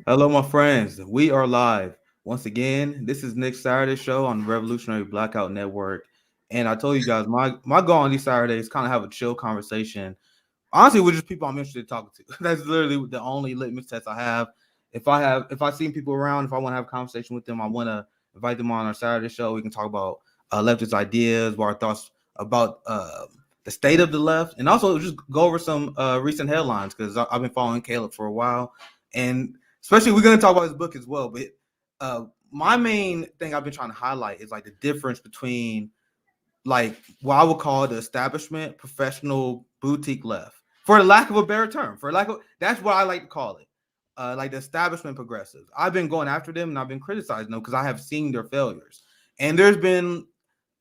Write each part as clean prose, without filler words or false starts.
Hello, my friends. We are live once again. This is Nick Saturday show on the Revolutionary Blackout Network, and I told you guys my goal on these Saturdays kind of have a chill conversation. Honestly, with just people I'm interested in talking to. That's literally the only litmus test I have. If I see people around, if I want to have a conversation with them, I want to invite them on our Saturday show. We can talk about leftist ideas, what our thoughts about the state of the left, and also just go over some recent headlines because I've been following Caleb for a while, and especially we're going to talk about his book as well. But my main thing I've been trying to highlight is like the difference between like what I would call the establishment, professional, boutique left, for the lack of a better term. For lack of That's what I like to call it. Like the establishment progressives. I've been going after them and I've been criticizing them because I have seen their failures. And there's been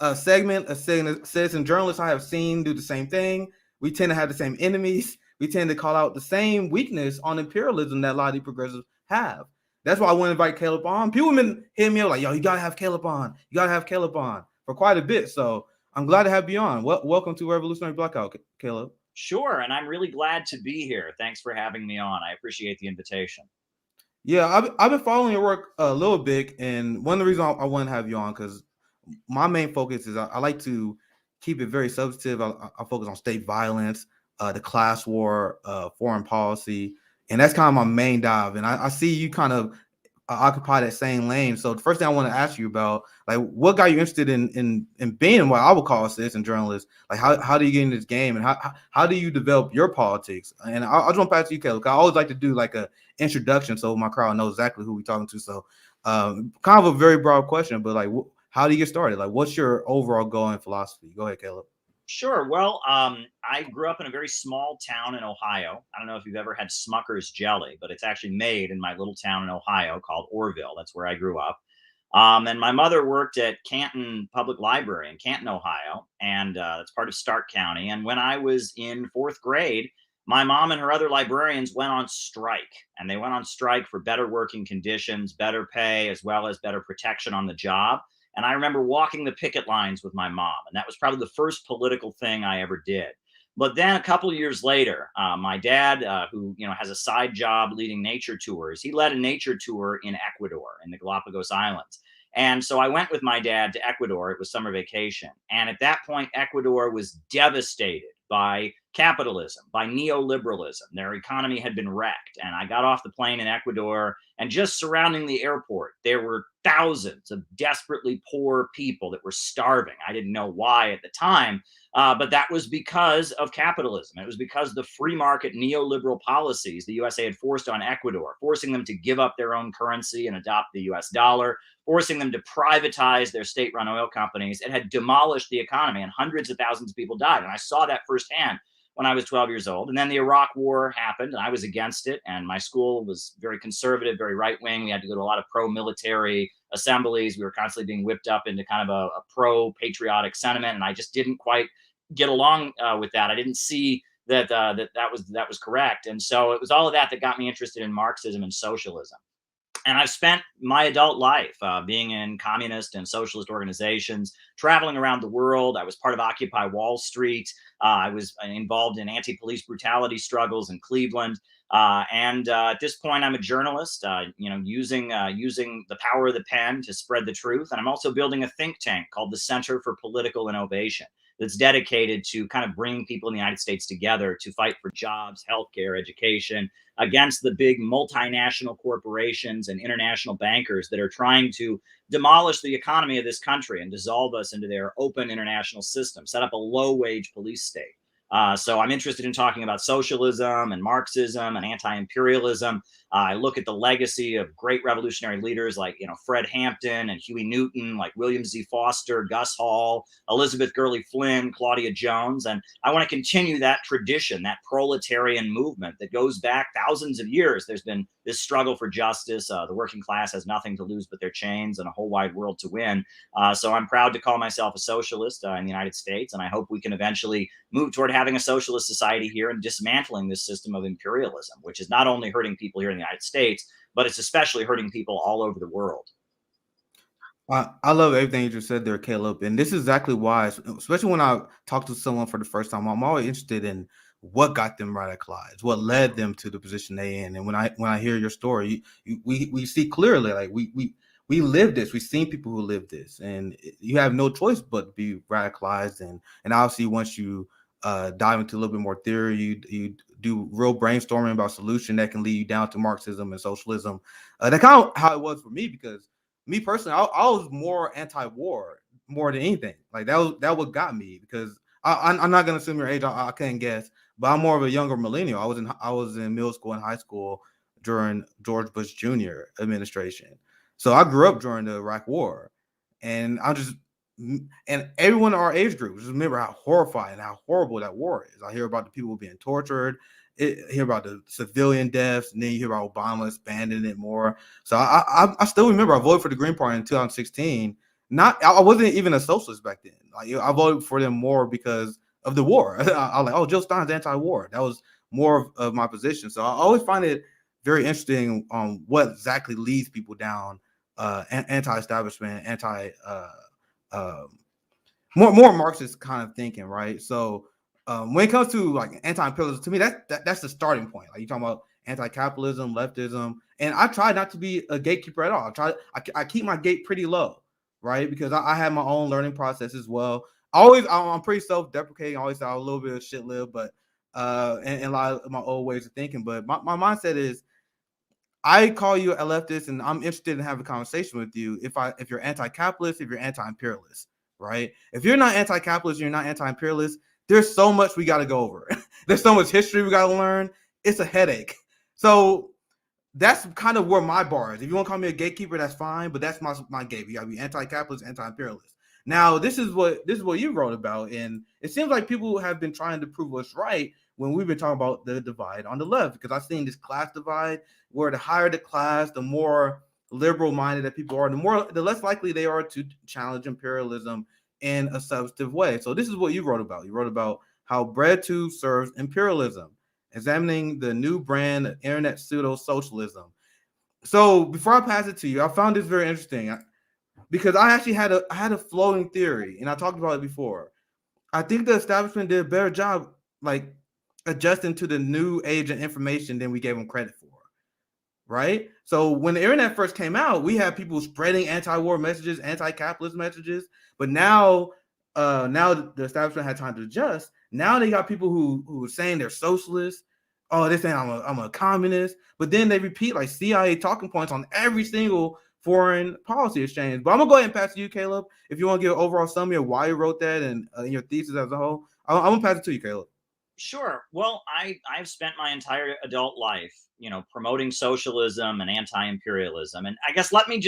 a citizen journalists I have seen do the same thing. We tend to have the same enemies. We tend to call out the same weakness on imperialism that a lot of these progressives have. That's why I want to invite Caleb on. People have been hitting me up like, yo, you gotta have Caleb on. You gotta have Caleb on for quite a bit. So I'm glad to have you on. Welcome to Revolutionary Blackout, Caleb. Sure, and I'm really glad to be here. Thanks for having me on. I appreciate the invitation. Yeah, I've been following your work a little bit, and one of the reasons I want to have you on because my main focus is I like to keep it very substantive. I focus on state violence, the class war, foreign policy, and that's kind of my main dive. And I see you kind of occupy that same lane. So the first thing I want to ask you about, like, what got you interested in being what I would call a citizen journalist? Like, how do you get in this game, and how do you develop your politics? And I'll jump back to you, Caleb. I always like to do like a introduction so my crowd knows exactly who we're talking to. So, kind of a very broad question, but like, how do you get started? Like, what's your overall goal and philosophy? Go ahead, Caleb. Sure. Well, I grew up in a very small town in Ohio. I don't know if you've ever had Smucker's jelly, but it's actually made in my little town in Ohio called Orrville. That's where I grew up. And my mother worked at Canton Public Library in Canton, Ohio, and it's part of Stark County. And when I was in fourth grade, my mom and her other librarians went on strike, and they went on strike for better working conditions, better pay, as well as better protection on the job. And I remember walking the picket lines with my mom, and that was probably the first political thing I ever did. But then a couple of years later, my dad, who has a side job leading nature tours, he led a nature tour in Ecuador in the Galapagos Islands. And so I went with my dad to Ecuador. It was summer vacation. And at that point, Ecuador was devastated by capitalism, by neoliberalism. Their economy had been wrecked. And I got off the plane in Ecuador, and just surrounding the airport, there were thousands of desperately poor people that were starving. I didn't know why at the time, but that was because of capitalism. It was because the free market neoliberal policies the USA had forced on Ecuador, forcing them to give up their own currency and adopt the US dollar, forcing them to privatize their state-run oil companies. It had demolished the economy, and hundreds of thousands of people died. And I saw that firsthand when I was 12 years old. And then the Iraq War happened, and I was against it. And my school was very conservative, very right-wing. We had to go to a lot of pro-military assemblies. We were constantly being whipped up into kind of a pro-patriotic sentiment, and I just didn't quite get along with that. I didn't see that was correct. And so it was all of that that got me interested in Marxism and socialism. And I've spent my adult life being in communist and socialist organizations, traveling around the world. I was part of Occupy Wall Street. I was involved in anti-police brutality struggles in Cleveland. And at this point, I'm a journalist, using the power of the pen to spread the truth. And I'm also building a think tank called the Center for Political Innovation that's dedicated to kind of bringing people in the United States together to fight for jobs, healthcare, education, against the big multinational corporations and international bankers that are trying to demolish the economy of this country and dissolve us into their open international system, set up a low-wage police state. So I'm interested in talking about socialism and Marxism and anti-imperialism. I look at the legacy of great revolutionary leaders like, Fred Hampton and Huey Newton, like William Z. Foster, Gus Hall, Elizabeth Gurley Flynn, Claudia Jones. And I want to continue that tradition, that proletarian movement that goes back thousands of years. There's been this struggle for justice. The working class has nothing to lose but their chains and a whole wide world to win. So I'm proud to call myself a socialist in the United States. And I hope we can eventually move toward having a socialist society here and dismantling this system of imperialism, which is not only hurting people here in the United States, but it's especially hurting people all over the world. I love everything you just said there, Caleb. And this is exactly why, especially when I talk to someone for the first time, I'm always interested in what got them radicalized, what led them to the position they in. And when I hear your story, we see clearly, like we live this. We've seen people who live this, and you have no choice but be radicalized. And obviously, once you dive into a little bit more theory, you do real brainstorming about solution that can lead you down to Marxism and socialism. That's kind of how it was for me, because me personally, I was more anti-war more than anything. Like that what got me, because I'm not gonna assume your age. I can't guess, but I'm more of a younger millennial. I was in middle school and high school during George Bush Jr. administration. So I grew up during the Iraq War, and and everyone in our age group just remember how horrifying, how horrible that war is. I hear about the people being tortured, hear about the civilian deaths, and then you hear about Obama expanding it more. So I still remember I voted for the Green Party in 2016. I wasn't even a socialist back then. Like I voted for them more because of the war. I was like, oh, Jill Stein's anti-war. That was more of my position. So I always find it very interesting on what exactly leads people down anti-establishment, uh, more Marxist kind of thinking, right? So when it comes to like anti-imperialism, to me that's the starting point. Like you talking about anti-capitalism, leftism, and I try not to be a gatekeeper at all. I keep my gate pretty low, right? Because I have my own learning process as well. I'm pretty self-deprecating. I always say I'm a little bit of shit live, but and a lot of my old ways of thinking. But my mindset is I call you a leftist, and I'm interested in having a conversation with you if you're anti-capitalist, if you're anti-imperialist, right? If you're not anti-capitalist, you're not anti-imperialist. There's so much we got to go over. There's so much history we got to learn. It's a headache. So that's kind of where my bar is. If you want to call me a gatekeeper, that's fine, but that's my gate. You got to be anti-capitalist, anti-imperialist. Now, this is what you wrote about, and it seems like people have been trying to prove us right when we've been talking about the divide on the left, because I've seen this class divide where the higher the class, the more liberal-minded that people are, the less likely they are to challenge imperialism in a substantive way. So this is what you wrote about. You wrote about how BreadTube serves imperialism, examining the new brand of internet pseudo-socialism. So before I pass it to you, I found this very interesting because I actually had a floating theory, and I talked about it before. I think the establishment did a better job, like adjusting to the new age of information than we gave them credit for. Right? So when the internet first came out, we had people spreading anti-war messages, anti-capitalist messages, but now the establishment had time to adjust. Now they got people who are saying they're socialists. Oh, they're saying I'm a communist, but then they repeat like CIA talking points on every single foreign policy exchange. But I'm gonna go ahead and pass it to you, Caleb, if you want to give an overall summary of why you wrote that and your thesis as a whole. I'm gonna pass it to you, Caleb. Sure. Well, I've spent my entire adult life, promoting socialism and anti-imperialism. And I guess let me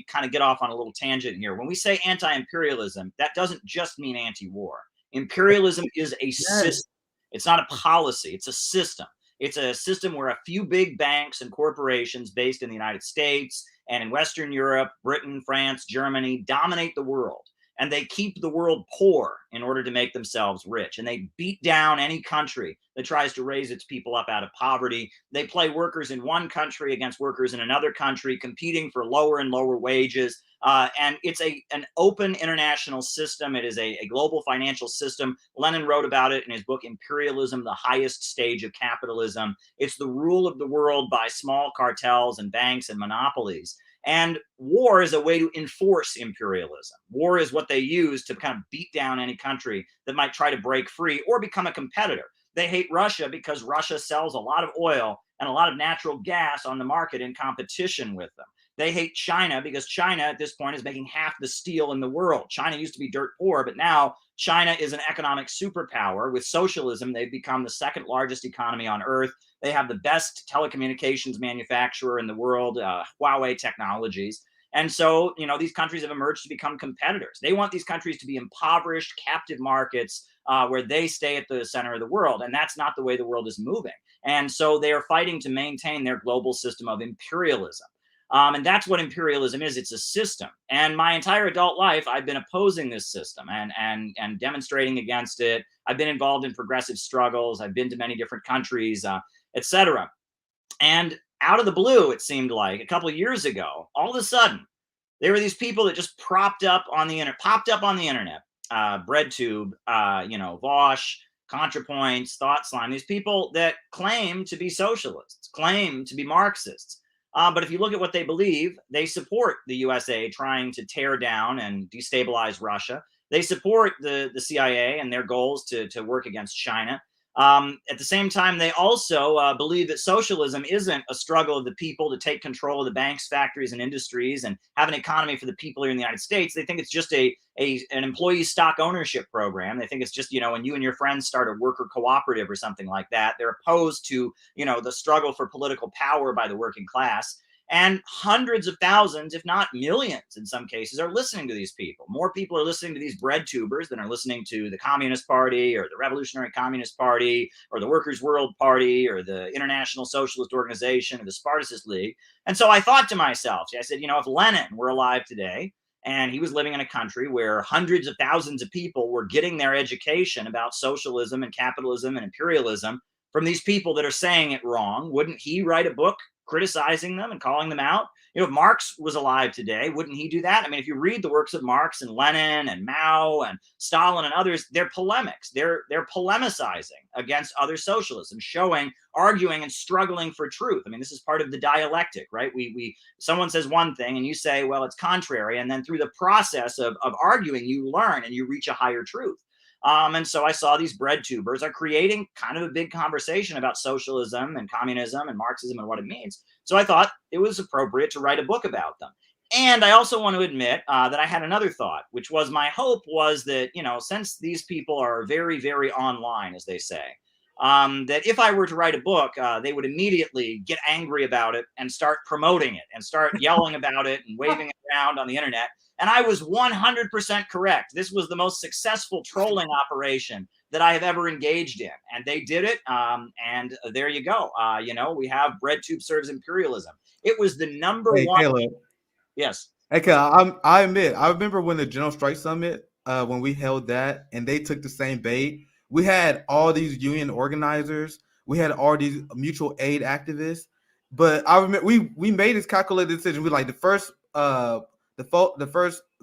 kind of get off on a little tangent here. When we say anti-imperialism, that doesn't just mean anti-war. Imperialism is a system. It's not a policy, it's a system. It's a system where a few big banks and corporations based in the United States and in Western Europe, Britain, France, Germany dominate the world, and they keep the world poor in order to make themselves rich. And they beat down any country that tries to raise its people up out of poverty. They play workers in one country against workers in another country, competing for lower and lower wages. And it's an open international system. It is a global financial system. Lenin wrote about it in his book, Imperialism, the Highest Stage of Capitalism. It's the rule of the world by small cartels and banks and monopolies. And war is a way to enforce imperialism. War is what they use to kind of beat down any country that might try to break free or become a competitor. They hate Russia because Russia sells a lot of oil and a lot of natural gas on the market in competition with them. They hate China because China at this point is making half the steel in the world. China used to be dirt poor, but now China is an economic superpower. With socialism, they've become the second largest economy on earth. They have the best telecommunications manufacturer in the world, Huawei Technologies. And so, these countries have emerged to become competitors. They want these countries to be impoverished, captive markets where they stay at the center of the world. And that's not the way the world is moving. And so they are fighting to maintain their global system of imperialism. And that's what imperialism is. It's a system. And my entire adult life, I've been opposing this system and demonstrating against it. I've been involved in progressive struggles. I've been to many different countries, etc. And out of the blue, it seemed like a couple of years ago, all of a sudden, there were these people that just popped up on the internet. BreadTube, Vosh, ContraPoints, Thought Slime, these people that claim to be socialists, claim to be Marxists. But if you look at what they believe, they support the USA trying to tear down and destabilize Russia. They support the CIA and their goals to work against China. At the same time, they also believe that socialism isn't a struggle of the people to take control of the banks, factories, and industries and have an economy for the people here in the United States. They think it's just an employee stock ownership program. They think it's just, when you and your friends start a worker cooperative or something like that. They're opposed to, the struggle for political power by the working class. And hundreds of thousands, if not millions in some cases, are listening to these people. More people are listening to these bread tubers than are listening to the Communist Party or the Revolutionary Communist Party or the Workers' World Party or the International Socialist Organization or the Spartacist League. And so I thought to myself, I said, if Lenin were alive today and he was living in a country where hundreds of thousands of people were getting their education about socialism and capitalism and imperialism from these people that are saying it wrong, wouldn't he write a book criticizing them and calling them out? If Marx was alive today, wouldn't he do that? I mean, if you read the works of Marx and Lenin and Mao and Stalin and others, they're polemics. They're polemicizing against other socialists and arguing and struggling for truth. I mean, this is part of the dialectic, right? Someone says one thing and you say, well, it's contrary. And then through the process of arguing, you learn and you reach a higher truth. And so I saw these bread tubers are creating kind of a big conversation about socialism and communism and Marxism and what it means. So I thought it was appropriate to write a book about them. And I also want to admit that I had another thought, which was my hope was that, since these people are very, very online, as they say, that if I were to write a book, they would immediately get angry about it and start promoting it and start yelling about it and waving it around on the internet. And I was 100% correct. This was the most successful trolling operation that I have ever engaged in. And they did it. And there you go. We have bread tube serves imperialism. It was the number one. Caleb. Yes. Hey, Caleb, I admit, I remember when the General Strike Summit, when we held that and they took the same bait, we had all these union organizers. We had all these mutual aid activists. But I remember we made this calculated decision. We like the first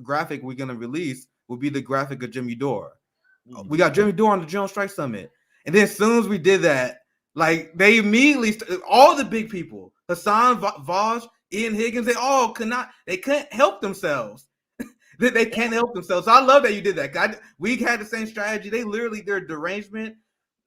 graphic we're gonna release will be the graphic of Jimmy Dore. Mm-hmm. We got Jimmy Dore on the General Strike Summit, and then as soon as we did that, like they immediately all the big people, Hassan Vaj, Ian Higgins, they couldn't help themselves. They can't help themselves. So I love that you did that. We had the same strategy. Their derangement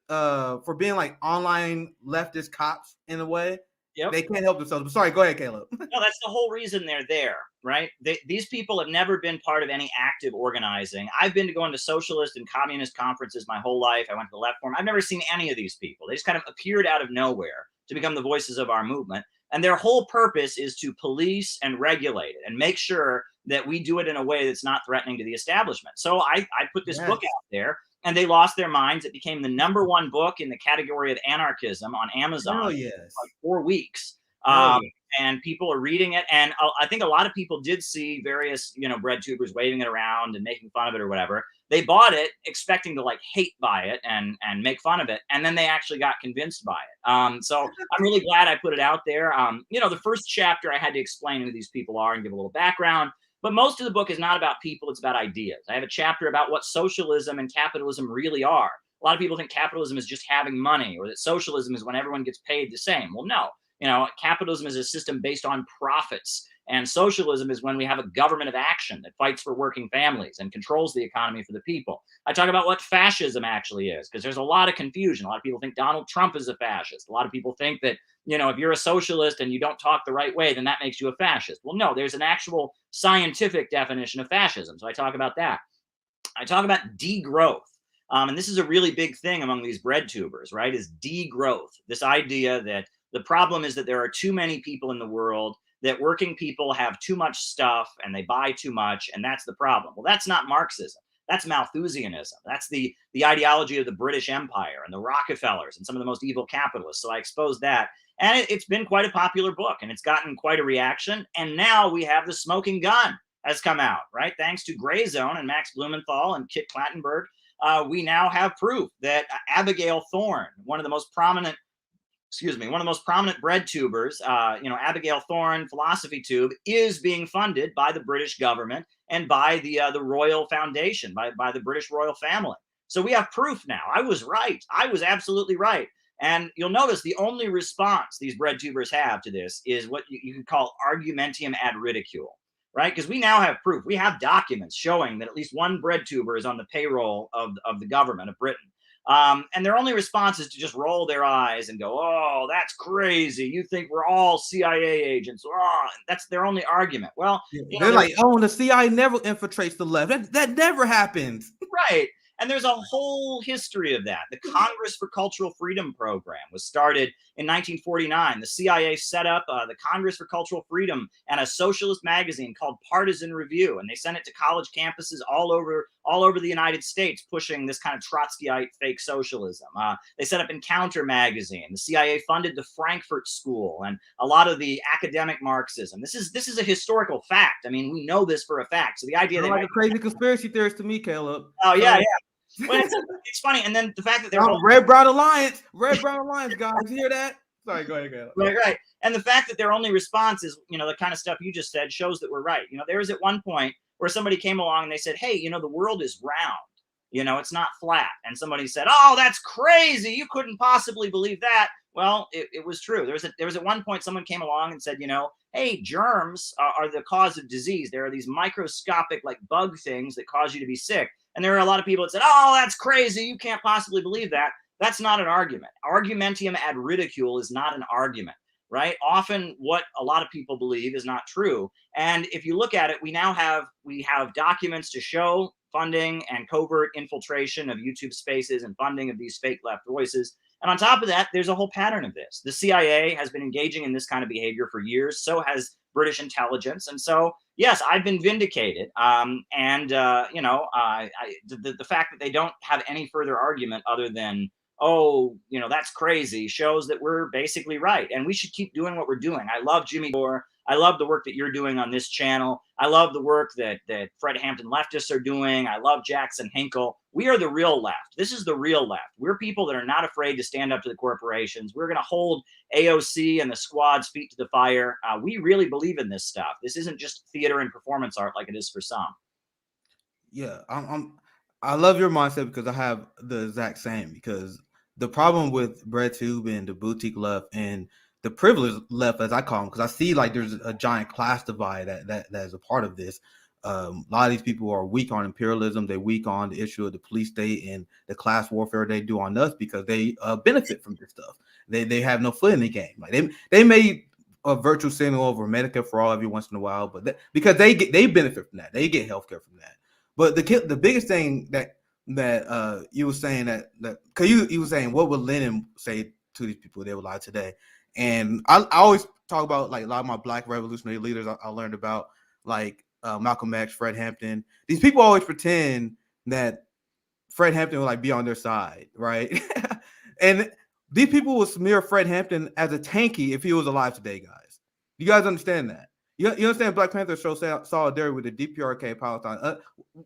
for being like online leftist cops in a way. Yep. They can't help themselves. But sorry, go ahead, Caleb. No, that's the whole reason they're there, right? These people have never been part of any active organizing. I've been going to socialist and communist conferences my whole life. I went to the Left Forum. I've never seen any of these people. They just kind of appeared out of nowhere to become the voices of our movement. And their whole purpose is to police and regulate it and make sure that we do it in a way that's not threatening to the establishment. So I put this book out there. And they lost their minds. It became the number one book in the category of anarchism on Amazon for like 4 weeks. And people are reading it. And I think a lot of people did see various, bread tubers waving it around and making fun of it or whatever. They bought it expecting to like hate by it and make fun of it. And then they actually got convinced by it. So I'm really glad I put it out there. The first chapter I had to explain who these people are and give a little background. But most of the book is not about people, it's about ideas. I have a chapter about what socialism and capitalism really are. A lot of people think capitalism is just having money or that socialism is when everyone gets paid the same. Well, no. Capitalism is a system based on profits. And socialism is when we have a government of action that fights for working families and controls the economy for the people. I talk about what fascism actually is, because there's a lot of confusion. A lot of people think Donald Trump is a fascist. A lot of people think that, if you're a socialist and you don't talk the right way, then that makes you a fascist. Well, no, there's an actual scientific definition of fascism. So I talk about that. I talk about degrowth. And this is a really big thing among these bread tubers, right, is degrowth. This idea that the problem is that there are too many people in the world, that working people have too much stuff and they buy too much, and that's the problem. Well, that's not Marxism. That's Malthusianism. That's the ideology of the British Empire and the Rockefellers and some of the most evil capitalists. So I exposed that. And it's been quite a popular book, and it's gotten quite a reaction. And now we have The Smoking Gun has come out, right? Thanks to Gray Zone and Max Blumenthal and Kit Klattenberg, we now have proof that Abigail Thorne, one of the most prominent bread tubers, Abigail Thorne Philosophy Tube, is being funded by the British government and by the Royal Foundation, by the British royal family. So we have proof now. I was right. I was absolutely right. And you'll notice the only response these bread tubers have to this is what you could call argumentium ad ridicule, right? Because we now have proof. We have documents showing that at least one bread tuber is on the payroll of the government of Britain. And their only response is to just roll their eyes and go, "Oh, that's crazy. You think we're all CIA agents?" Oh, that's their only argument. Well, they're like, "Oh, the CIA never infiltrates the left. That never happens." Right. And there's a whole history of that. The Congress for Cultural Freedom program was started in 1949. The CIA set up the Congress for Cultural Freedom and a socialist magazine called Partisan Review, and they sent it to college campuses all over the United States, pushing this kind of Trotskyite fake socialism. They set up Encounter magazine. The CIA funded the Frankfurt School and a lot of the academic Marxism. This is a historical fact. I mean, we know this for a fact. So the idea that like a crazy conspiracy theorist to me, Caleb. Oh yeah, yeah. Well, it's funny, and then the fact that they're Red Brown Alliance, guys, you hear that? Sorry, go ahead. Right, and the fact that their only response is, the kind of stuff you just said shows that we're right. There was at one point where somebody came along and they said, "Hey, the world is round. It's not flat." And somebody said, "Oh, that's crazy. You couldn't possibly believe that." Well, it was true. There was at one point someone came along and said, "Hey, germs are the cause of disease. There are these microscopic like bug things that cause you to be sick." And there are a lot of people that said, "Oh, that's crazy. You can't possibly believe that." That's not an argument. Argumentium ad ridicule is not an argument, right? Often what a lot of people believe is not true. And if you look at it, we have documents to show funding and covert infiltration of YouTube spaces and funding of these fake left voices. And on top of that, there's a whole pattern of this. The CIA has been engaging in this kind of behavior for years. So has British intelligence. And so, yes, I've been vindicated. The fact that they don't have any further argument other than, "Oh, that's crazy," shows that we're basically right. And we should keep doing what we're doing. I love Jimmy Dore. I love the work that you're doing on this channel. I love the work that Fred Hampton leftists are doing. I love Jackson Hinkle. We are the real left. This is the real left. We're people that are not afraid to stand up to the corporations. We're going to hold AOC and the squad's feet to the fire. We really believe in this stuff. This isn't just theater and performance art like it is for some. Yeah, I love your mindset because I have the exact same. Because the problem with BreadTube and the boutique left and the privileged left, as I call them, because I see like there's a giant class divide that is a part of this. A lot of these people are weak on imperialism. They're weak on the issue of the police state and the class warfare they do on us because they benefit from this stuff. They have no foot in the game. Like they made a virtual signal over Medicare for all every once in a while, but because they benefit from that, they get healthcare from that. But the biggest thing that you were saying that because you were saying what would Lenin say to these people they were alive today. And I always talk about like a lot of my Black revolutionary leaders I learned about, like Malcolm X, Fred Hampton. These people always pretend that Fred Hampton will like be on their side, right? And these people will smear Fred Hampton as a tanky if he was alive today, guys. You guys understand that? You understand Black Panther show solidarity with the DPRK Palestine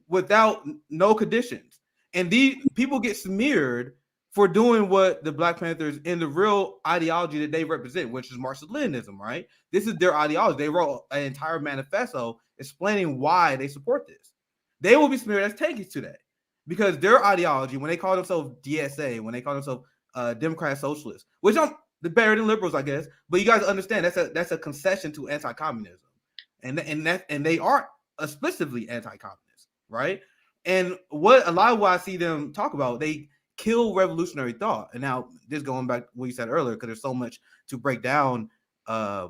without no conditions. And these people get smeared for doing what the Black Panthers in the real ideology that they represent, which is Marxist-Leninism, right? This is their ideology. They wrote an entire manifesto explaining why they support this. They will be smeared as tankies today because their ideology, when they call themselves DSA, when they call themselves Democrat Socialists, which they're better than liberals, I guess, but you guys understand that's a concession to anti-communism, and they are explicitly anti-communist, right? And what a lot of what I see them talk about, they kill revolutionary thought. And now just going back to what you said earlier, because there's so much to break down there.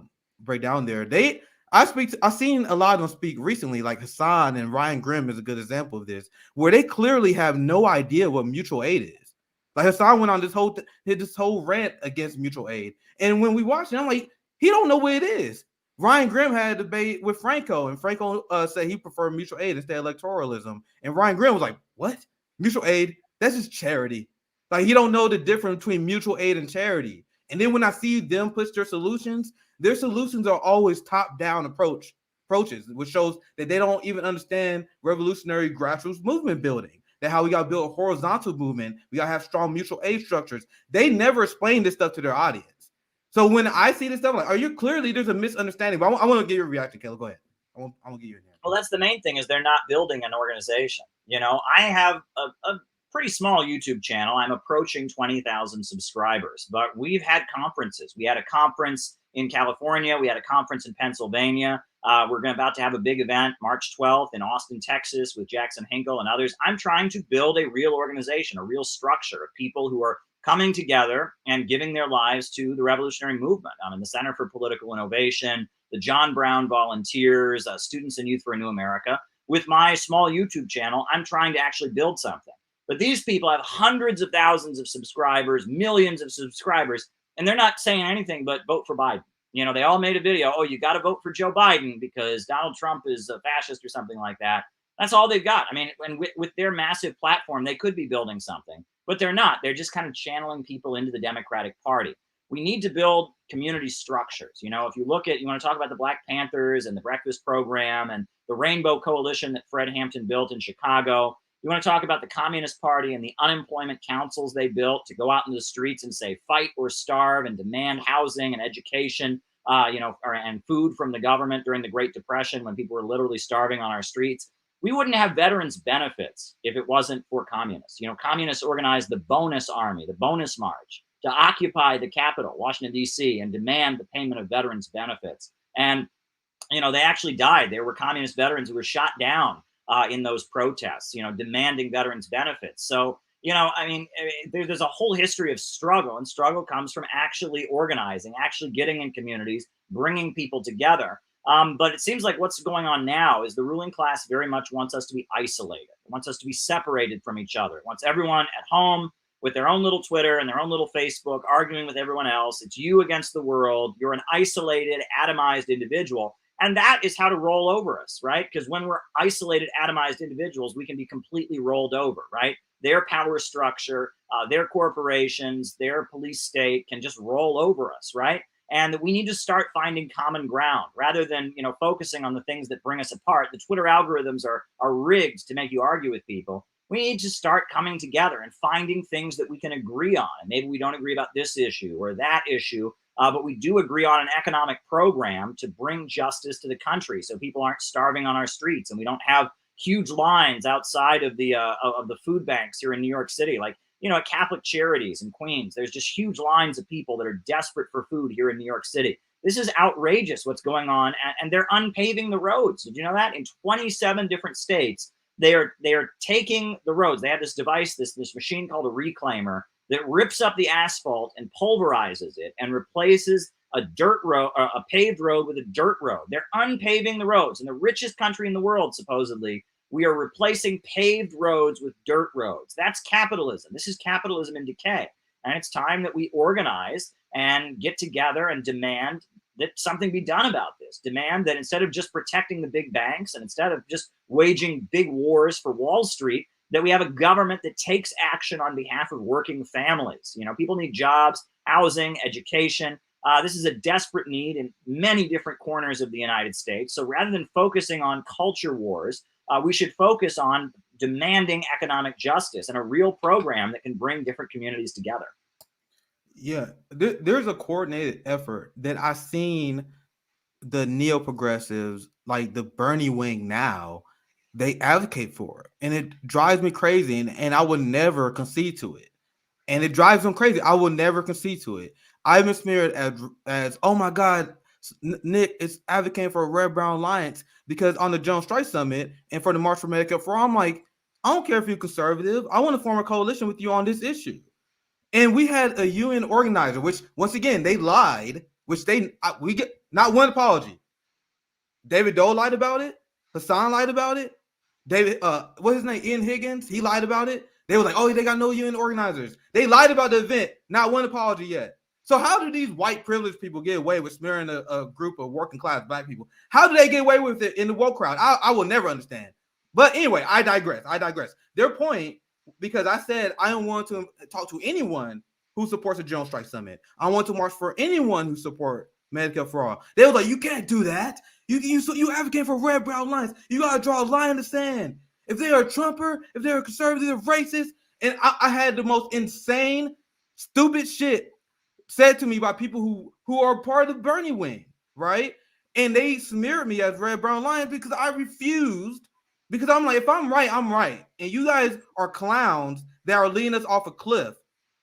I've seen a lot of them speak recently, like Hassan and Ryan Grimm is a good example of this, where they clearly have no idea what mutual aid is. Like Hassan went on this whole rant against mutual aid, and when we watched it, I'm like, he don't know what it is. Ryan Grimm had a debate with Franco, and Franco said he preferred mutual aid instead of electoralism, and Ryan Grimm was like, "What? Mutual aid? That's just charity." Like he don't know the difference between mutual aid and charity. And then when I see them push their solutions are always top-down approaches, which shows that they don't even understand revolutionary grassroots movement building. That how we got to build a horizontal movement, we got to have strong mutual aid structures. They never explain this stuff to their audience. So when I see this stuff, I'm like, there's a misunderstanding. But I want to get your reaction, Caleb. Go ahead. I'm gonna get you in there. Well, that's the main thing is they're not building an organization. I have a pretty small YouTube channel. I'm approaching 20,000 subscribers, but we've had conferences. We had a conference in California. We had a conference in Pennsylvania. We're about to have a big event March 12th in Austin, Texas with Jackson Hinkle and others. I'm trying to build a real organization, a real structure of people who are coming together and giving their lives to the revolutionary movement. I'm in the Center for Political Innovation, the John Brown Volunteers, Students and Youth for a New America. With my small YouTube channel, I'm trying to actually build something. But these people have hundreds of thousands of subscribers, millions of subscribers, and they're not saying anything but vote for Biden. You know, they all made a video, oh, you got to vote for Joe Biden because Donald Trump is a fascist or something like that. That's all they've got. I mean, and with their massive platform, they could be building something, but they're not. They're just kind of channeling people into the Democratic Party. We need to build community structures. You know, if you look at, you want to talk about the Black Panthers and the Breakfast Program and the Rainbow Coalition that Fred Hampton built in Chicago. You want to talk about the Communist Party and the unemployment councils they built to go out into the streets and say, fight or starve and demand housing and education, and food from the government during the Great Depression when people were literally starving on our streets. We wouldn't have veterans benefits if it wasn't for communists. You know, communists organized the Bonus Army, the Bonus March, to occupy the Capitol, Washington, D.C., and demand the payment of veterans benefits. And, you know, they actually died. There were communist veterans who were shot down in those protests, you know, demanding veterans benefits. So, you know, I mean, there's a whole history of struggle, and struggle comes from actually organizing, actually getting in communities, bringing people together. But it seems like what's going on now is the ruling class very much wants us to be isolated. It wants us to be separated from each other. It wants everyone at home with their own little Twitter and their own little Facebook, arguing with everyone else. It's you against the world. You're an isolated, atomized individual. And that is how to roll over us, right? Because when we're isolated, atomized individuals, we can be completely rolled over, right? Their power structure, their corporations, their police state can just roll over us, right? And that we need to start finding common ground rather than, you know, focusing on the things that bring us apart. The Twitter algorithms are rigged to make you argue with people. We need to start coming together and finding things that we can agree on. And maybe we don't agree about this issue or that issue, but we do agree on an economic program to bring justice to the country so people aren't starving on our streets and we don't have huge lines outside of the food banks here in New York City. Like, you know, at Catholic Charities in Queens, there's just huge lines of people that are desperate for food here in New York City. This is outrageous what's going on, and they're unpaving the roads. Did you know that? In 27 different states, they are taking the roads. They have this device, this machine called a reclaimer that rips up the asphalt and pulverizes it and replaces a dirt road, a paved road with a dirt road. They're unpaving the roads. In the richest country in the world, supposedly, we are replacing paved roads with dirt roads. That's capitalism. This is capitalism in decay. And it's time that we organize and get together and demand that something be done about this. Demand that instead of just protecting the big banks and instead of just waging big wars for Wall Street, that we have a government that takes action on behalf of working families. You know, people need jobs, housing, education. This is a desperate need in many different corners of the United States. So rather than focusing on culture wars, we should focus on demanding economic justice and a real program that can bring different communities together. Yeah, there's a coordinated effort that I've seen the neo-progressives, like the Bernie wing now, they advocate for it. And it drives me crazy. And I would never concede to it. And it drives them crazy. I will never concede to it. I've been smeared as oh my God, Nick is advocating for a Red-Brown Alliance because on the Jones Strike Summit and for the March for Medicare for All, I'm like, I don't care if you're conservative. I want to form a coalition with you on this issue. And we had a UN organizer, which once again they lied, which we get not one apology. David Doe lied about it. Hassan lied about it. David, what's his name? Ian Higgins, he lied about it. They were like, oh, they got no UN organizers. They lied about the event. Not one apology yet. So how do these white privileged people get away with smearing a group of working class black people? How do they get away with it in the woke crowd? I will never understand. But anyway, I digress. Their point, because I said I don't want to talk to anyone who supports the Jones Strike Summit. I want to march for anyone who supports Medicare for All. They were like, you can't do that. You advocate for Red-Brown lines. You got to draw a line in the sand. If they're a Trumper, if they're a conservative, racist, and I had the most insane, stupid shit said to me by people who are part of the Bernie wing, right? And they smeared me as Red-Brown Lions because I refused. Because I'm like, if I'm right, I'm right. And you guys are clowns that are leading us off a cliff,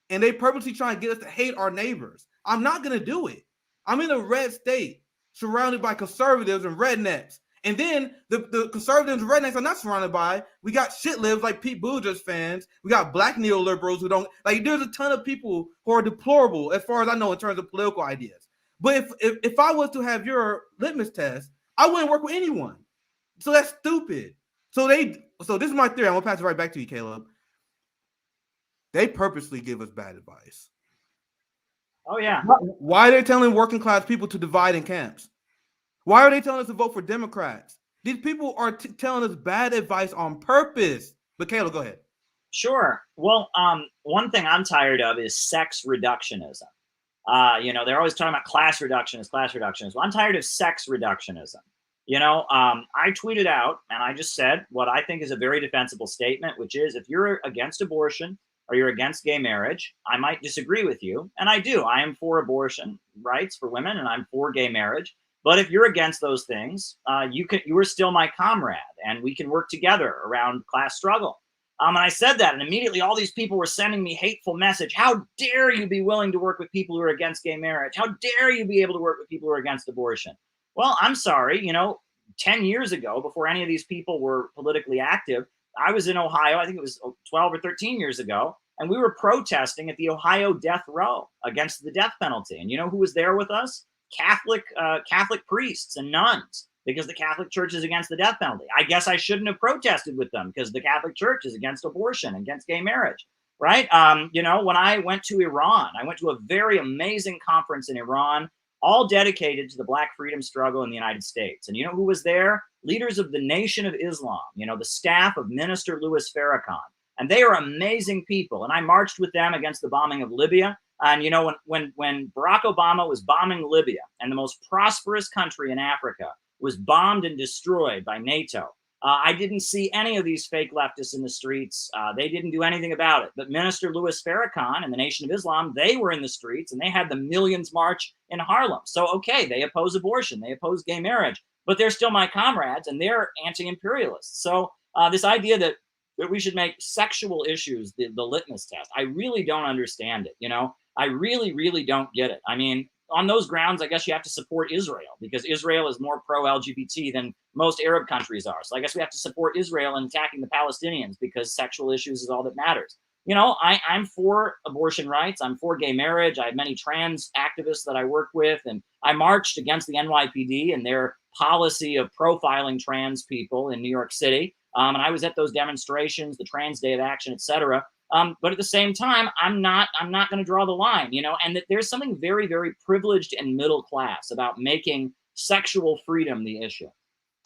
and they purposely try and get us to hate our neighbors. I'm not going to do it. I'm in a red state surrounded by conservatives and rednecks. And then the conservatives and rednecks are not surrounded by. We got shit libs like Pete Buttigieg fans. We got black neoliberals who don't like. There's a ton of people who are deplorable as far as I know in terms of political ideas. But if I was to have your litmus test, I wouldn't work with anyone. So that's stupid. So this is my theory. I'm gonna pass it right back to you, Caleb. They purposely give us bad advice. Oh yeah. Why are they telling working class people to divide in camps? Why are they telling us to vote for Democrats? These people are telling us bad advice on purpose. But Caleb, go ahead. Sure. Well, one thing I'm tired of is sex reductionism. They're always talking about class reductionism. Well, I'm tired of sex reductionism. I tweeted out and I just said what I think is a very defensible statement, which is if you're against abortion or you're against gay marriage, I might disagree with you. And I do. I am for abortion rights for women and I'm for gay marriage. But if you're against those things, you are still my comrade and we can work together around class struggle. And I said that, and immediately all these people were sending me hateful message. How dare you be willing to work with people who are against gay marriage? How dare you be able to work with people who are against abortion? Well, I'm sorry, 10 years ago, before any of these people were politically active, I was in Ohio, I think it was 12 or 13 years ago, and we were protesting at the Ohio death row against the death penalty. And you know who was there with us? Catholic priests and nuns, because the Catholic Church is against the death penalty. I guess I shouldn't have protested with them because the Catholic Church is against abortion, against gay marriage, right? When I went to Iran, I went to a very amazing conference in Iran, all dedicated to the Black freedom struggle in the United States. And you know who was there? Leaders of the Nation of Islam, the staff of Minister Louis Farrakhan. And they are amazing people. And I marched with them against the bombing of Libya. And when Barack Obama was bombing Libya, and the most prosperous country in Africa was bombed and destroyed by NATO, I didn't see any of these fake leftists in the streets. They didn't do anything about it. But Minister Louis Farrakhan and the Nation of Islam, they were in the streets and they had the millions march in Harlem. So, okay, they oppose abortion, they oppose gay marriage, but they're still my comrades and they're anti-imperialists. So this idea that we should make sexual issues the litmus test, I really don't understand it. I really, really don't get it. I mean, on those grounds, I guess you have to support Israel because Israel is more pro-LGBT than most Arab countries are. So I guess we have to support Israel in attacking the Palestinians because sexual issues is all that matters. I'm for abortion rights. I'm for gay marriage. I have many trans activists that I work with, and I marched against the NYPD and their policy of profiling trans people in New York City. And I was at those demonstrations, the Trans Day of Action, etc. But at the same time, I'm not going to draw the line, and that there's something very, very privileged and middle class about making sexual freedom the issue,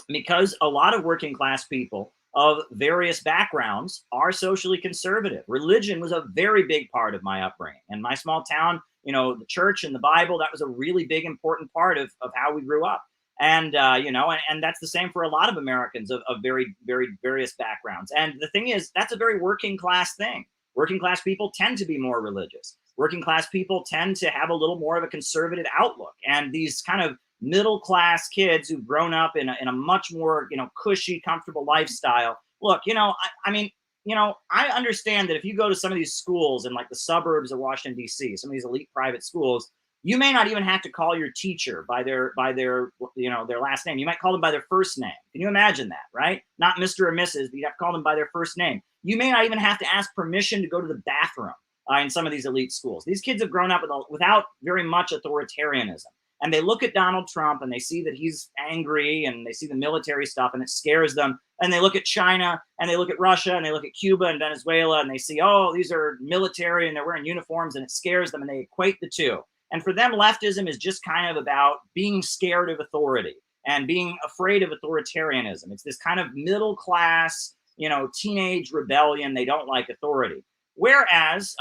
because a lot of working class people of various backgrounds are socially conservative. Religion was a very big part of my upbringing. In my small town, the church and the Bible, that was a really big, important part of how we grew up. And, and that's the same for a lot of Americans of very, very various backgrounds. And the thing is, that's a very working class thing. Working class people tend to be more religious. Working class people tend to have a little more of a conservative outlook. And these kind of middle class kids who've grown up in a much more, cushy, comfortable lifestyle. Look, I understand that if you go to some of these schools in like the suburbs of Washington, D.C., some of these elite private schools, you may not even have to call your teacher by their last name. You might call them by their first name. Can you imagine that, right? Not Mr. or Mrs., but you have to call them by their first name. You may not even have to ask permission to go to the bathroom in some of these elite schools. These kids have grown up without very much authoritarianism. And they look at Donald Trump and they see that he's angry and they see the military stuff and it scares them. And they look at China and they look at Russia and they look at Cuba and Venezuela and they see, oh, these are military and they're wearing uniforms, and it scares them, and they equate the two. And for them, leftism is just kind of about being scared of authority and being afraid of authoritarianism. It's this kind of middle class, teenage rebellion. They don't like authority. Whereas,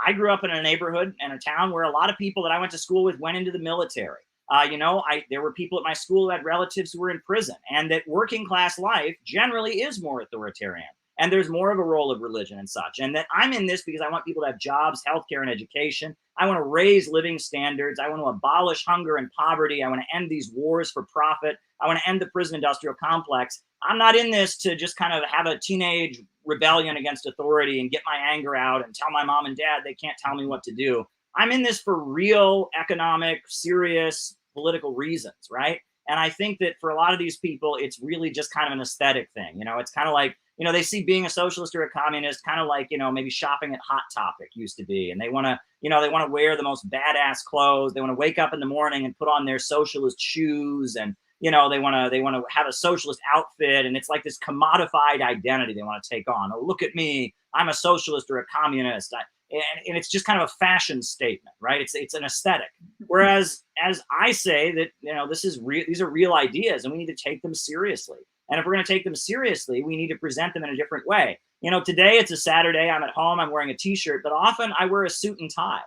I grew up in a neighborhood and a town where a lot of people that I went to school with went into the military. There were people at my school who had relatives who were in prison, and that working class life generally is more authoritarian. And there's more of a role of religion and such. And that I'm in this because I want people to have jobs, healthcare, and education. I want to raise living standards. I want to abolish hunger and poverty. I want to end these wars for profit. I want to end the prison industrial complex. I'm not in this to just kind of have a teenage rebellion against authority and get my anger out and tell my mom and dad they can't tell me what to do. I'm in this for real economic, serious political reasons, right? And I think that for a lot of these people, it's really just kind of an aesthetic thing. You know, it's kind of like, you know, they see being a socialist or a communist kind of like, you know, maybe shopping at Hot Topic used to be. And they want to, you know, they want to wear the most badass clothes. They want to wake up in the morning and put on their socialist shoes. And, you know, they want to have a socialist outfit. And it's like this commodified identity they want to take on. Oh, look at me. I'm a socialist or a communist. And it's just kind of a fashion statement, right? It's an aesthetic. Whereas, as I say that, you know, these are real ideas, and we need to take them seriously. And if we're going to take them seriously, we need to present them in a different way. You know, today it's a Saturday. I'm at home. I'm wearing a T-shirt, but often I wear a suit and tie.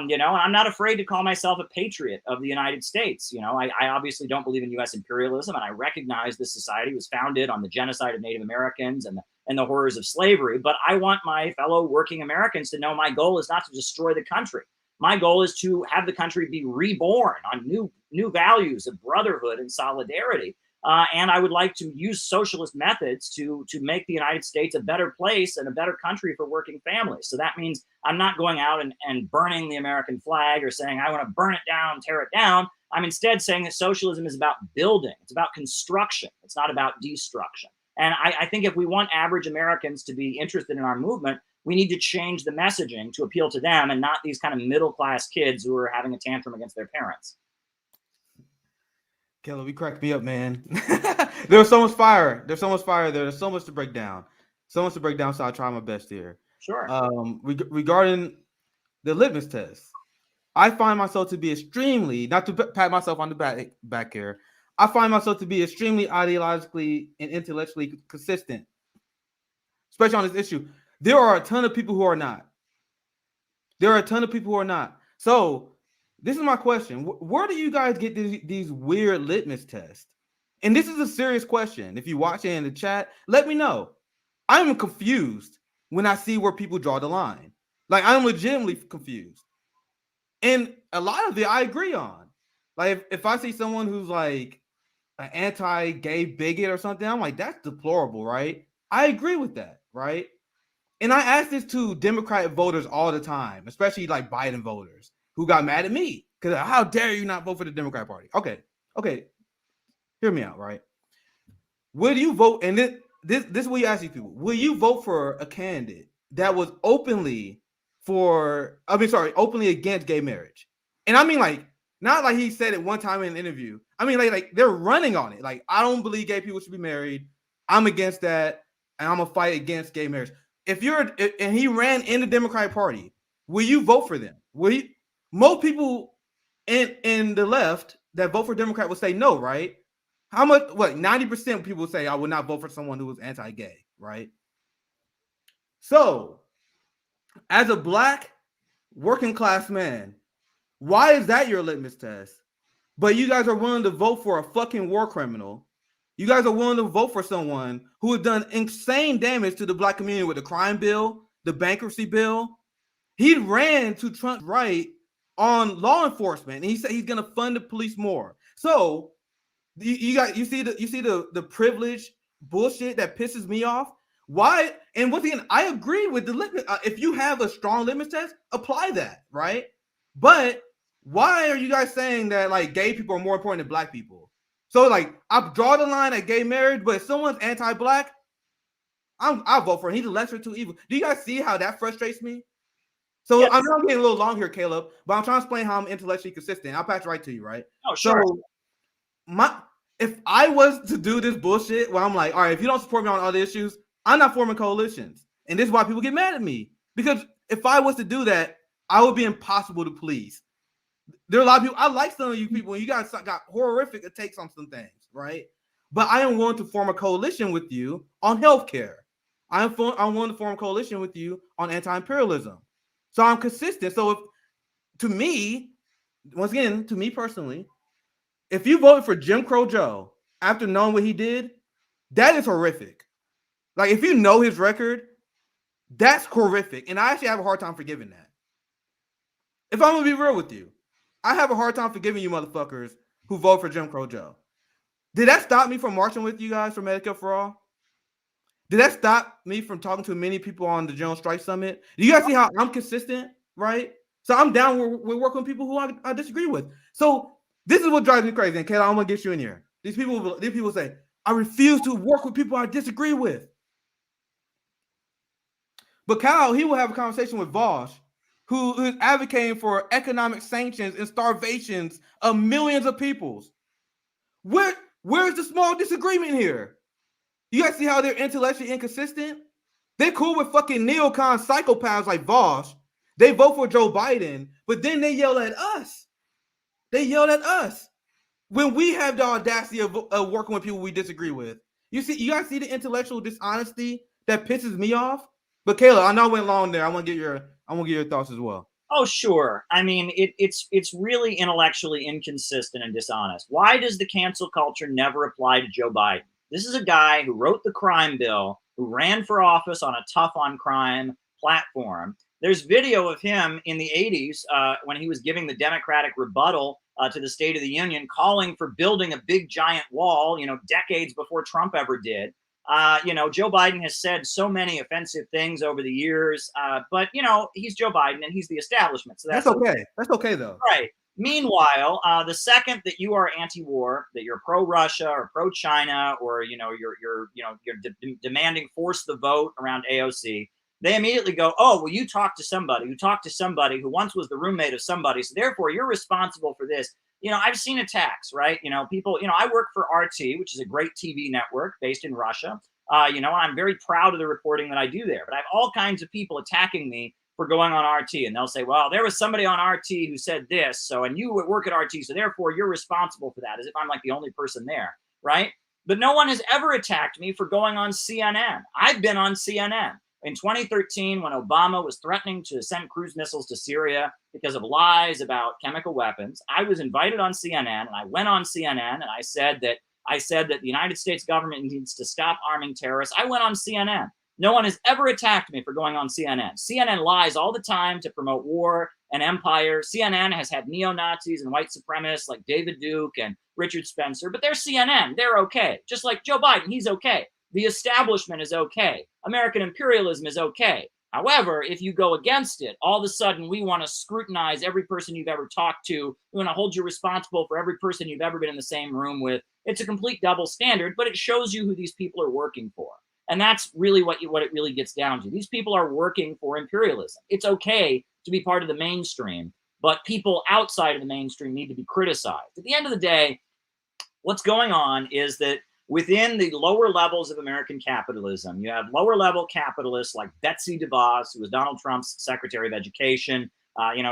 You know, and I'm not afraid to call myself a patriot of the United States. You know, I obviously don't believe in U.S. imperialism, and I recognize this society was founded on the genocide of Native Americans and the horrors of slavery. But I want my fellow working Americans to know my goal is not to destroy the country. My goal is to have the country be reborn on new values of brotherhood and solidarity. And I would like to use socialist methods to make the United States a better place and a better country for working families. So that means I'm not going out and burning the American flag or saying I want to burn it down, tear it down. I'm instead saying that socialism is about building. It's about construction. It's not about destruction. And I think if we want average Americans to be interested in our movement, we need to change the messaging to appeal to them and not these kind of middle-class kids who are having a tantrum against their parents. Kelly, we cracked me up, man. There's so much fire. There's so much fire there. There's so much to break down. So much to break down, so I'll try my best here. Sure. Regarding the litmus test, I find myself to be extremely, not to pat myself on the back here, I find myself to be extremely ideologically and intellectually consistent, especially on this issue. There are a ton of people who are not. So this is my question. Where do you guys get these weird litmus tests? And this is a serious question. If you watch it in the chat, let me know. I'm confused when I see where people draw the line. Like, I'm legitimately confused. And a lot of it I agree on. Like, if I see someone who's like an anti-gay bigot or something, I'm like, that's deplorable, right? I agree with that, right? And I ask this to Democratic voters all the time, especially like Biden voters who got mad at me because how dare you not vote for the Democrat Party? Okay, hear me out, right? Will you vote? And this is what you ask these people: will you vote for a candidate that was openly against gay marriage? And I mean, like, not like he said it one time in an interview. I mean, like they're running on it. Like, I don't believe gay people should be married. I'm against that, and I'm gonna fight against gay marriage. And he ran in the Democratic Party, will you vote for them? Most people in the left that vote for Democrat will say no, right? How much? What? 90% of people say I would not vote for someone who is anti-gay, right? So, as a black working class man, why is that your litmus test? But you guys are willing to vote for a fucking war criminal. You guys are willing to vote for someone who has done insane damage to the black community with the crime bill, the bankruptcy bill. He ran to Trump's right on law enforcement, and he said he's going to fund the police more. So you see the privilege bullshit that pisses me off. Why? And once again, I agree with the litmus. If you have a strong litmus test, apply that, right? But why are you guys saying that like gay people are more important than black people? So like I draw the line at gay marriage, but if someone's anti-black, I'll vote for him. He's the lesser of two evils. Do you guys see how that frustrates me? So yes. I'm getting a little long here, Caleb, but I'm trying to explain how I'm intellectually consistent. I'll pass it right to you, right? Oh, sure. So if I was to do this bullshit where I'm like, all right, if you don't support me on other issues, I'm not forming coalitions. And this is why people get mad at me. Because if I was to do that, I would be impossible to please. There are a lot of people, I like some of you people, and you guys got horrific takes on some things, right? But I am willing to form a coalition with you on healthcare. I'm willing to form a coalition with you on anti-imperialism. So I'm consistent. So to me personally, if you voted for Jim Crow Joe after knowing what he did, that is horrific. Like, if you know his record, that's horrific. And I actually have a hard time forgiving that. If I'm going to be real with you, I have a hard time forgiving you motherfuckers who vote for Jim Crow Joe. Did that stop me from marching with you guys for Medicare for All? Did that stop me from talking to many people on the General Strike Summit? Do you guys see how I'm consistent, right? So I'm down with working with people who I disagree with. So this is what drives me crazy. And Kayla, I'm gonna get you in here. These people say, I refuse to work with people I disagree with. But Kyle, he will have a conversation with Vosh, who is advocating for economic sanctions and starvations of millions of peoples. Where's the small disagreement here? You guys see how they're intellectually inconsistent? They're cool with fucking neocon psychopaths like Vosh. They vote for Joe Biden, but then they yell at us. They yell at us when we have the audacity of working with people we disagree with. You guys see the intellectual dishonesty that pisses me off? But Kayla, I know I went long there. I want to get your thoughts as well. Oh, sure. I mean, it's really intellectually inconsistent and dishonest. Why does the cancel culture never apply to Joe Biden? This is a guy who wrote the crime bill, who ran for office on a tough on crime platform. There's video of him in the 80s when he was giving the Democratic rebuttal to the State of the Union, calling for building a big giant wall, decades before Trump ever did. Joe Biden has said so many offensive things over the years, but he's Joe Biden and he's the establishment. So that's okay. That's okay though. Right. Meanwhile, the second that you are anti-war, that you're pro-Russia or pro-China, or you're demanding force the vote around AOC, they immediately go, oh, well, you talked to somebody who once was the roommate of somebody, so therefore you're responsible for this. I've seen attacks, right? People, I work for RT, which is a great TV network based in Russia. I'm very proud of the reporting that I do there, but I have all kinds of people attacking me for going on RT, and they'll say, well, there was somebody on RT who said this, and you work at RT, so therefore you're responsible for that, as if I'm like the only person there, right? But no one has ever attacked me for going on CNN. I've been on CNN. In 2013, when Obama was threatening to send cruise missiles to Syria because of lies about chemical weapons, I was invited on CNN, and I went on CNN, and I said that the United States government needs to stop arming terrorists. I went on CNN. No one has ever attacked me for going on CNN. CNN lies all the time to promote war and empire. CNN has had neo-Nazis and white supremacists like David Duke and Richard Spencer, but they're CNN. They're okay. Just like Joe Biden, he's okay. The establishment is okay. American imperialism is okay. However, if you go against it, all of a sudden we want to scrutinize every person you've ever talked to. We want to hold you responsible for every person you've ever been in the same room with. It's a complete double standard, but it shows you who these people are working for. And that's really what it really gets down to. These people are working for imperialism. It's okay to be part of the mainstream, but people outside of the mainstream need to be criticized. At the end of the day, what's going on is that within the lower levels of American capitalism, you have lower level capitalists like Betsy DeVos, who was Donald Trump's Secretary of Education.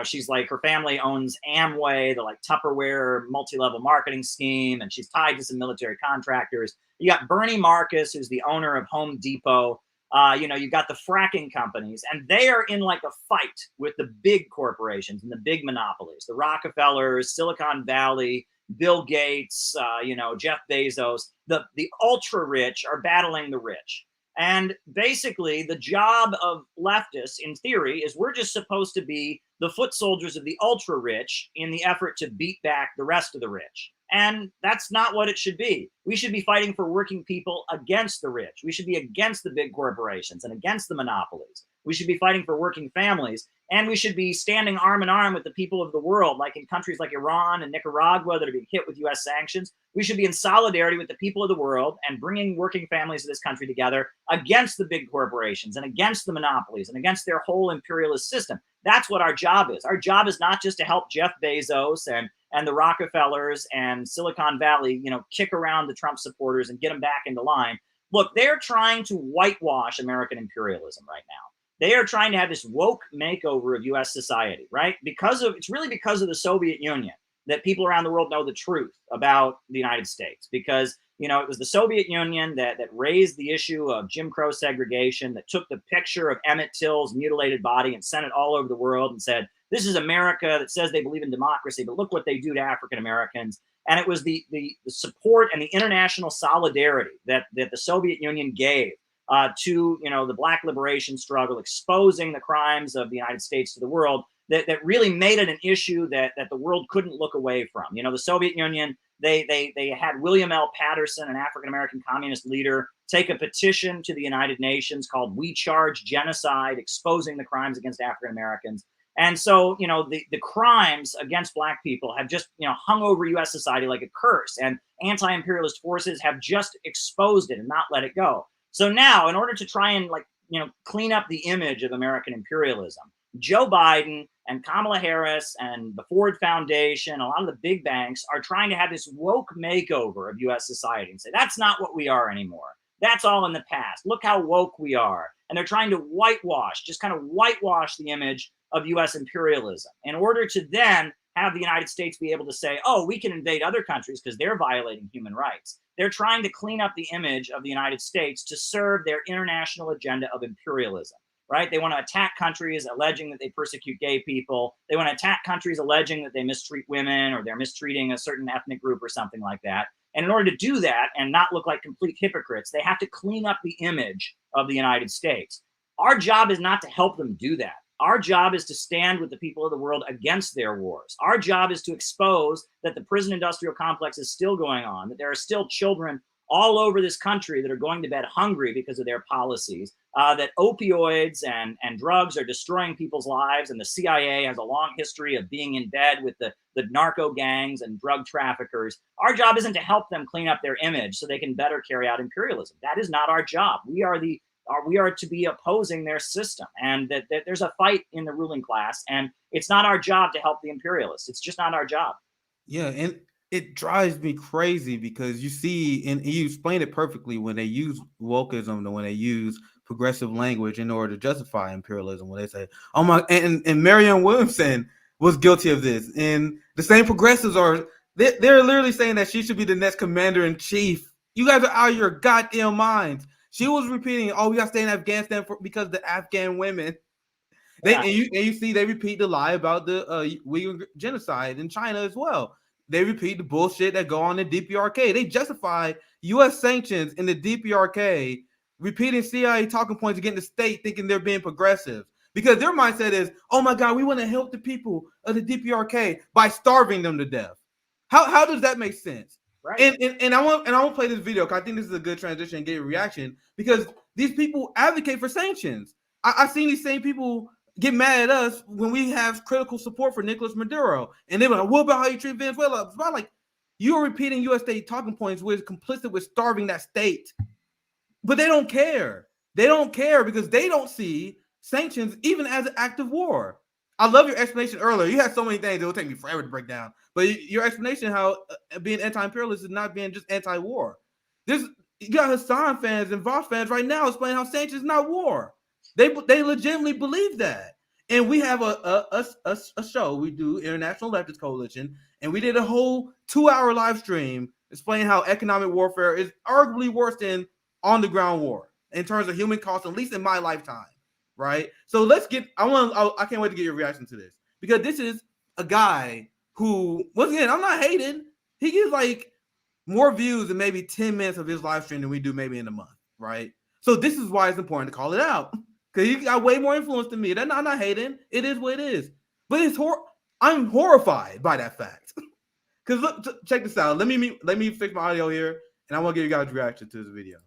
She's like, her family owns Amway, the like Tupperware multi-level marketing scheme, and she's tied to some military contractors. You got Bernie Marcus, who's the owner of Home Depot. You got the fracking companies, and they are in like a fight with the big corporations and the big monopolies, the Rockefellers, Silicon Valley, Bill Gates, Jeff Bezos. The ultra rich are battling the rich. And basically, the job of leftists, in theory, is we're just supposed to be the foot soldiers of the ultra rich in the effort to beat back the rest of the rich. And that's not what it should be. We should be fighting for working people against the rich. We should be against the big corporations and against the monopolies. We should be fighting for working families. And we should be standing arm in arm with the people of the world, like in countries like Iran and Nicaragua that are being hit with U.S. sanctions. We should be in solidarity with the people of the world and bringing working families of this country together against the big corporations and against the monopolies and against their whole imperialist system. That's what our job is. Our job is not just to help Jeff Bezos and the Rockefellers and Silicon Valley, kick around the Trump supporters and get them back into line. Look, they're trying to whitewash American imperialism right now. They are trying to have this woke makeover of U.S. society, right? It's really because of the Soviet Union that people around the world know the truth about the United States, because it was the Soviet Union that raised the issue of Jim Crow segregation, that took the picture of Emmett Till's mutilated body and sent it all over the world and said, this is America that says they believe in democracy, but look what they do to African Americans. And it was the support and the international solidarity that the Soviet Union gave to the Black liberation struggle, exposing the crimes of the United States to the world, that really made it an issue that the world couldn't look away from. The Soviet Union They had William L. Patterson, an African-American communist leader, take a petition to the United Nations called We Charge Genocide, exposing the crimes against African-Americans. And so, the crimes against Black people have just, hung over U.S. society like a curse, and anti-imperialist forces have just exposed it and not let it go. So now, in order to try and clean up the image of American imperialism, Joe Biden and Kamala Harris and the Ford Foundation, a lot of the big banks are trying to have this woke makeover of U.S. society and say, that's not what we are anymore. That's all in the past. Look how woke we are. And they're trying to whitewash the image of U.S. imperialism in order to then have the United States be able to say, oh, we can invade other countries because they're violating human rights. They're trying to clean up the image of the United States to serve their international agenda of imperialism, right? They want to attack countries alleging that they persecute gay people. They want to attack countries alleging that they mistreat women or they're mistreating a certain ethnic group or something like that. And in order to do that and not look like complete hypocrites, they have to clean up the image of the United States. Our job is not to help them do that. Our job is to stand with the people of the world against their wars. Our job is to expose that the prison industrial complex is still going on, that there are still children all over this country that are going to bed hungry because of their policies, that opioids and drugs are destroying people's lives, and the CIA has a long history of being in bed with the narco gangs and drug traffickers. Our job isn't to help them clean up their image so they can better carry out imperialism. That is not our job. We are to be opposing their system, and that there's a fight in the ruling class, and it's not our job to help the imperialists. It's just not our job. Yeah, and it drives me crazy because you see, and you explain it perfectly when they use wokeism and when they use progressive language in order to justify imperialism. When they say, "Oh my," and Marianne Williamson was guilty of this, and the same progressives are they're literally saying that she should be the next commander in chief. You guys are out of your goddamn minds. She was repeating, "Oh, we got to stay in Afghanistan because of the Afghan women." And you see they repeat the lie about the Uyghur genocide in China as well. They repeat the bullshit that go on in DPRK. They justify U.S. sanctions in the DPRK, repeating CIA talking points against the state, thinking they're being progressive because their mindset is, "Oh my God, we want to help the people of the DPRK by starving them to death." How does that make sense? Right. And I want to play this video because I think this is a good transition and get a reaction because these people advocate for sanctions. I've seen these same people get mad at us when we have critical support for Nicolas Maduro, and they're like, "What about how you treat Venezuela?" It's about like you are repeating U.S. state talking points with complicit with starving that state, but they don't care. They don't care because they don't see sanctions even as an act of war. I love your explanation earlier. You had so many things it will take me forever to break down, but your explanation how being anti-imperialist is not being just anti-war. You got Hassan fans and Voss fans right now explaining how sanctions is not war. They legitimately believe that. And we have a show we do, International Leftist Coalition, and we did a whole 2-hour live stream explaining how economic warfare is arguably worse than on-the-ground war in terms of human cost, at least in my lifetime, right? So let's get, I can't wait to get your reaction to this because this is a guy who, once again, I'm not hating. He gets like more views in maybe 10 minutes of his live stream than we do maybe in a month, right? So this is why it's important to call it out. Because he got way more influence than me. I'm not hating. It is what it is. But I'm horrified by that fact. Because look, check this out. Let me fix my audio here, and I want to give you guys a reaction to this video.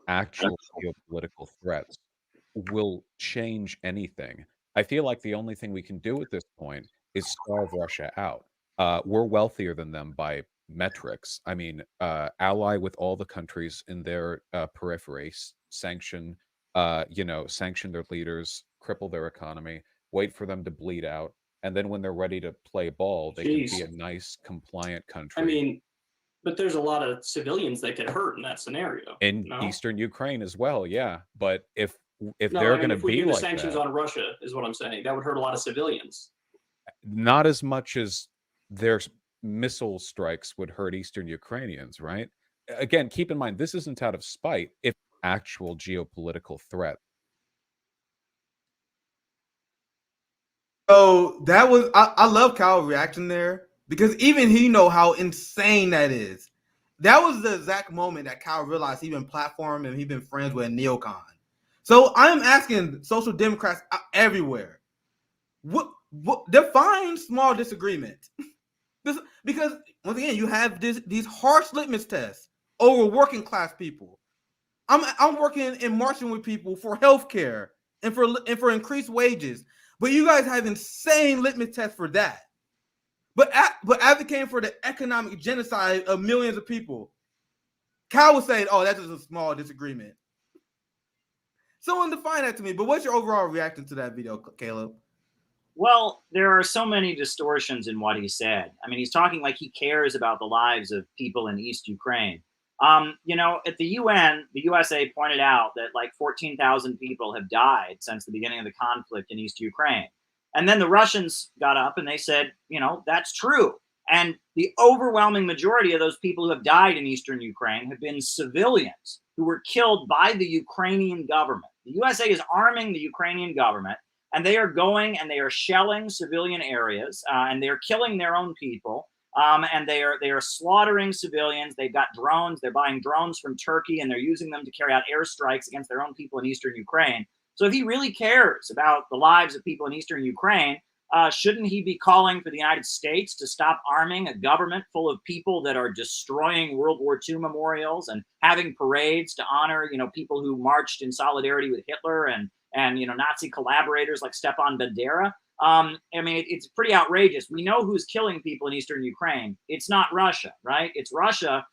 Actual geopolitical threats will change anything. I feel like the only thing we can do at this point is starve Russia out. We're wealthier than them by metrics. I mean, ally with all the countries in their periphery, sanction their leaders, cripple their economy, wait for them to bleed out, and then when they're ready to play ball, they can be a nice, compliant country. I mean, but there's a lot of civilians that get hurt in that scenario. In Eastern Ukraine as well, yeah. But if No, they're going to if we be do the like sanctions that, on Russia, is what I'm saying. That would hurt a lot of civilians. not as much as their missile strikes would hurt Eastern Ukrainians, right? Again, keep in mind, this isn't out of spite. If actual geopolitical threat. So that was, I love Kyle's reaction there because even he know how insane that is. That was the exact moment that Kyle realized he'd been platformed and he'd been friends with a neocon. So I'm asking social democrats everywhere, What define small disagreement? Because once again, you have these harsh litmus tests over working class people. I'm working and marching with people for healthcare and for increased wages, but you guys have insane litmus tests for that. But advocating for the economic genocide of millions of people. Kyle was saying, "Oh, that's just a small disagreement." Someone define that to me. But what's your overall reaction to that video, Caleb? Well, there are so many distortions in what he said. I mean, he's talking like he cares about the lives of people in East Ukraine. You know, at the UN, the USA pointed out that like 14,000 people have died since the beginning of the conflict in East Ukraine. And then the Russians got up and they said, you know, that's true. And the overwhelming majority of those people who have died in Eastern Ukraine have been civilians who were killed by the Ukrainian government. The USA is arming the Ukrainian government, and they are going and they are shelling civilian areas, and they're killing their own people, and they are slaughtering civilians. They've got drones. They're buying drones from Turkey, and they're using them to carry out airstrikes against their own people in Eastern Ukraine. So if he really cares about the lives of people in Eastern Ukraine, shouldn't he be calling for the United States to stop arming a government full of people that are destroying World War II memorials and having parades to honor, you know, people who marched in solidarity with Hitler and you know, Nazi collaborators like Stepan Bandera? I mean, it's pretty outrageous. We know who's killing people in Eastern Ukraine. It's not Russia, right? It's Russia.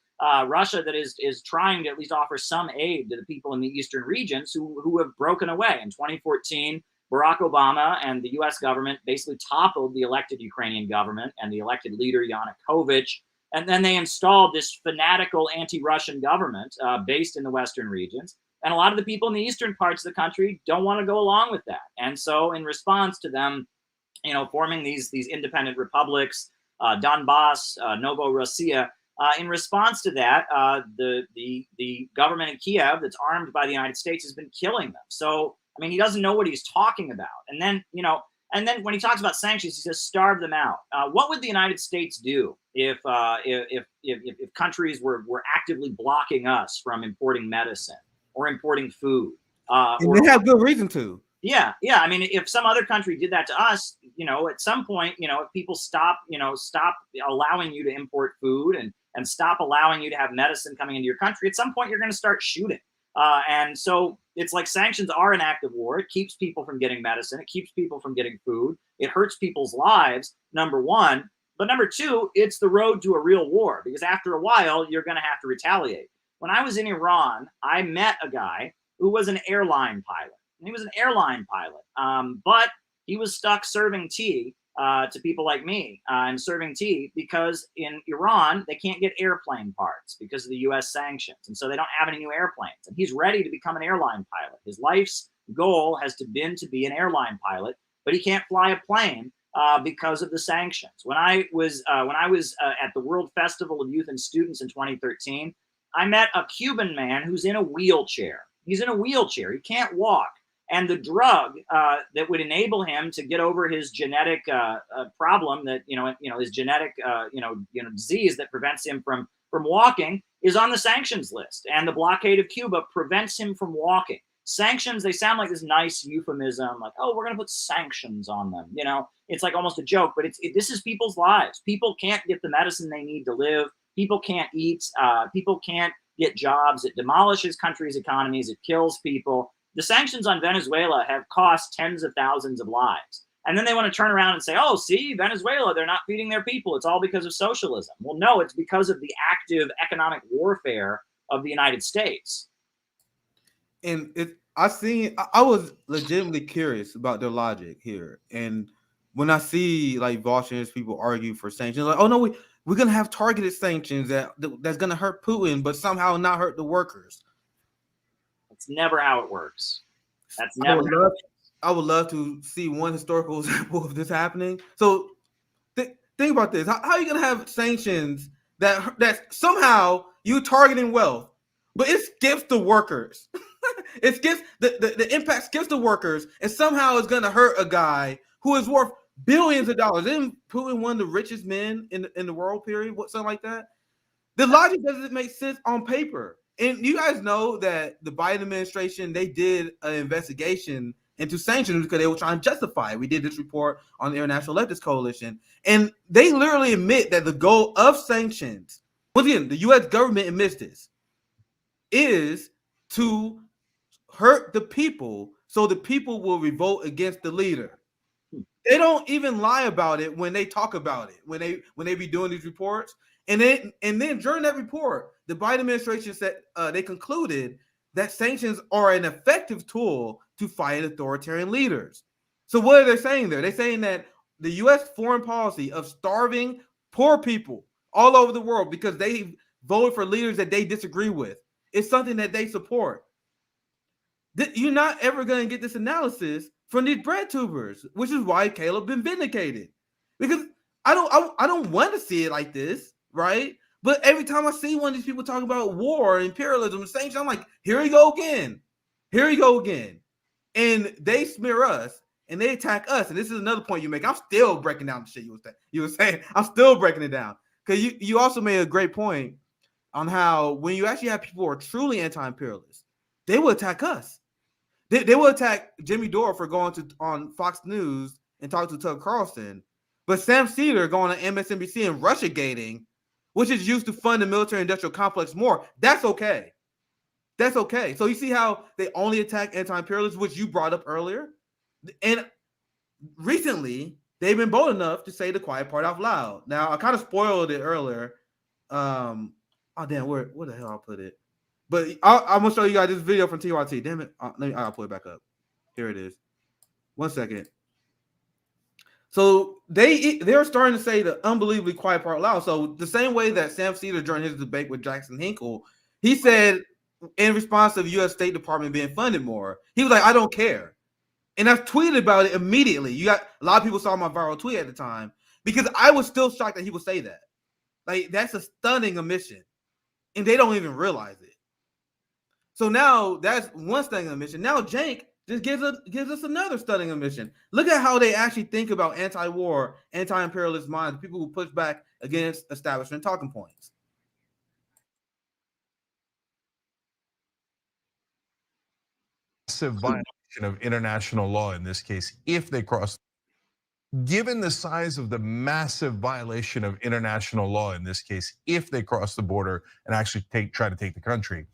Russia that is trying to at least offer some aid to the people in the eastern regions who have broken away. In 2014, Barack Obama and the U.S. government basically toppled the elected Ukrainian government and the elected leader Yanukovych, and then they installed this fanatical anti-Russian government based in the western regions. And a lot of the people in the eastern parts of the country don't want to go along with that. And so, in response to them, you know, forming these independent republics, Donbass, Novorossiya. In response to that, the government in Kiev that's armed by the United States has been killing them. So, I mean, he doesn't know what he's talking about. And then, you know, and then when he talks about sanctions, he says starve them out. What would the United States do if countries were actively blocking us from importing medicine or importing food? And they have good reason to. Yeah. I mean, if some other country did that to us, you know, at some point, you know, if people stop allowing you to import food and stop allowing you to have medicine coming into your country, at some point you're going to start shooting. And so it's like sanctions are an act of war. It keeps people from getting medicine. It keeps people from getting food. It hurts people's lives, number one. But number two, it's the road to a real war, because after a while, you're going to have to retaliate. When I was in Iran, I met a guy who was an airline pilot. And he was an airline pilot, but he was stuck serving tea to people like me and serving tea because in Iran, they can't get airplane parts because of the U.S. sanctions. And so they don't have any new airplanes. And he's ready to become an airline pilot. His life's goal has been to be an airline pilot, but he can't fly a plane because of the sanctions. When I was at the World Festival of Youth and Students in 2013, I met a Cuban man who's in a wheelchair. He's in a wheelchair. He can't walk. And the drug that would enable him to get over his genetic problem, that his genetic disease that prevents him from walking, is on the sanctions list. And the blockade of Cuba prevents him from walking. Sanctions, they sound like this nice euphemism, like, oh, we're going to put sanctions on them. You know, it's like almost a joke, but this is people's lives. People can't get the medicine they need to live. People can't eat. People can't get jobs. It demolishes countries' economies. It kills people. The sanctions on Venezuela have cost tens of thousands of lives. And then they want to turn around and say, oh, see, Venezuela, they're not feeding their people. It's all because of socialism. Well, no, it's because of the active economic warfare of the United States. And I was legitimately curious about their logic here. And when I see like Volkswagen people argue for sanctions, like, oh, no, we're going to have targeted sanctions that's going to hurt Putin, but somehow not hurt the workers. It's never how it works. That's never. I would love to see one historical example of this happening. So think about this. How are you going to have sanctions that somehow you targeting wealth, but it skips the workers? It skips the impact skips the workers, and somehow it's going to hurt a guy who is worth billions of dollars. Isn't Putin one of the richest men in the world, period? Something like that? The logic doesn't make sense on paper. And you guys know that the Biden administration, they did an investigation into sanctions because they were trying to justify it. We did this report on the International Leftist Coalition, and they literally admit that the goal of sanctions, once again, the U.S. government admits this, is to hurt the people so the people will revolt against the leader. They don't even lie about it when they talk about it, when they be doing these reports. And then during that report, the Biden administration said they concluded that sanctions are an effective tool to fight authoritarian leaders. So what are they saying there? They're saying that the U.S. foreign policy of starving poor people all over the world because they voted for leaders that they disagree with is something that they support. You're not ever going to get this analysis from these bread tubers, which is why Caleb been vindicated. Because I don't want to see it like this, right? But every time I see one of these people talk about war, imperialism, and sanctions, I'm like, here we go again. Here we go again. And they smear us and they attack us. And this is another point you make. I'm still breaking down the shit you were saying. I'm still breaking it down. Because you also made a great point on how when you actually have people who are truly anti-imperialists, they will attack us. They will attack Jimmy Dore for going on Fox News and talking to Tucker Carlson. But Sam Cedar going on MSNBC and Russiagating, which is used to fund the military-industrial complex more, that's okay. That's okay. So you see how they only attack anti-imperialists, which you brought up earlier? And recently, they've been bold enough to say the quiet part out loud. Now, I kind of spoiled it earlier. Oh, damn, where the hell I put it? But I'm going to show you guys this video from TYT. Damn it. I'll pull it back up. Here it is. 1 second. So they're starting to say the unbelievably quiet part loud. So the same way that Sam Cedar during his debate with Jackson Hinkle, he said in response to the U.S. State Department being funded more, he was like, I don't care. And I tweeted about it immediately. You got a lot of people saw my viral tweet at the time because I was still shocked that he would say that. Like, that's a stunning omission. And they don't even realize it. So now that's one stunning omission. Now Jank just gives us another stunning omission. Look at how they actually think about anti-war, anti-imperialist minds, people who push back against establishment talking points. Massive violation of international law in this case, if they cross. Given the size of the massive violation of international law in this case, if they cross the border and actually try to take the country,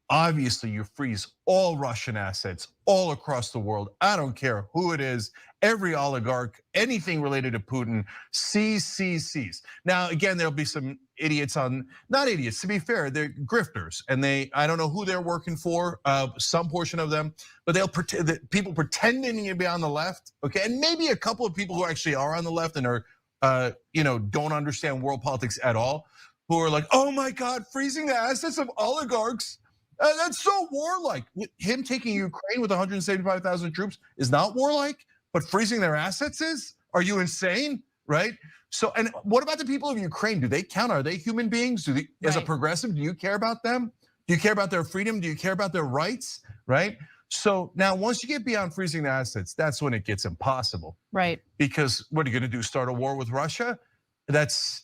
obviously you freeze all Russian assets all across the world. I don't care who it is, every oligarch, anything related to Putin, seize. Now, again, there'll be some idiots not idiots, to be fair, they're grifters. And I don't know who they're working for, some portion of them, but they'll pretend that people pretending to be on the left, okay? And maybe a couple of people who actually are on the left and are, don't understand world politics at all, who are like, oh my God, freezing the assets of oligarchs. That's so warlike. Him taking Ukraine with 175,000 troops is not warlike, but freezing their assets is? Are you insane, right? So, and what about the people of Ukraine? Do they count? Are they human beings? As a progressive, do you care about them? Do you care about their freedom? Do you care about their rights, right? So now once you get beyond freezing the assets, that's when it gets impossible. Right. Because what are you gonna do, start a war with Russia? That's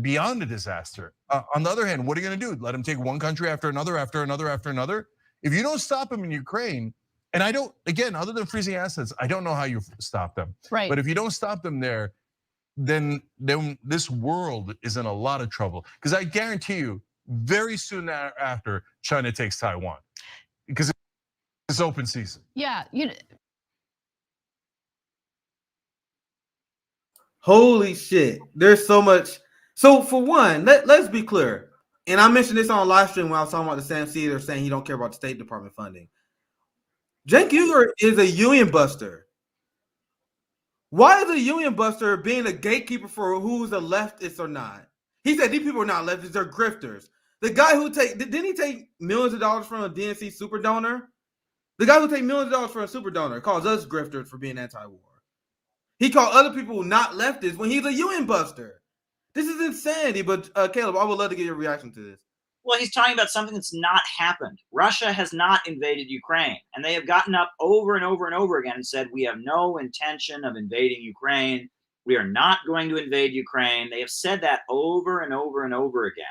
beyond a disaster. On the other hand, what are you going to do? Let them take one country after another, after another? If you don't stop them in Ukraine, and I don't, again, other than freezing assets, I don't know how you stop them. Right. But if you don't stop them there, then this world is in a lot of trouble. Because I guarantee you, very soon after, China takes Taiwan. Because it's open season. Yeah, Holy shit. There's so much. So for one, let's be clear. And I mentioned this on a live stream when I was talking about the Sam Cedar saying he don't care about the State Department funding. Cenk Uygur is a union buster. Why is a union buster being a gatekeeper for who's a leftist or not? He said these people are not leftists, they're grifters. The guy who didn't he take millions of dollars from a DNC super donor? The guy who take millions of dollars from a super donor calls us grifters for being anti-war. He called other people not leftists when he's a union buster. This is insanity, but Caleb, I would love to get your reaction to this. Well, he's talking about something that's not happened. Russia has not invaded Ukraine, and they have gotten up over and over and over again and said, we have no intention of invading Ukraine. We are not going to invade Ukraine. They have said that over and over and over again.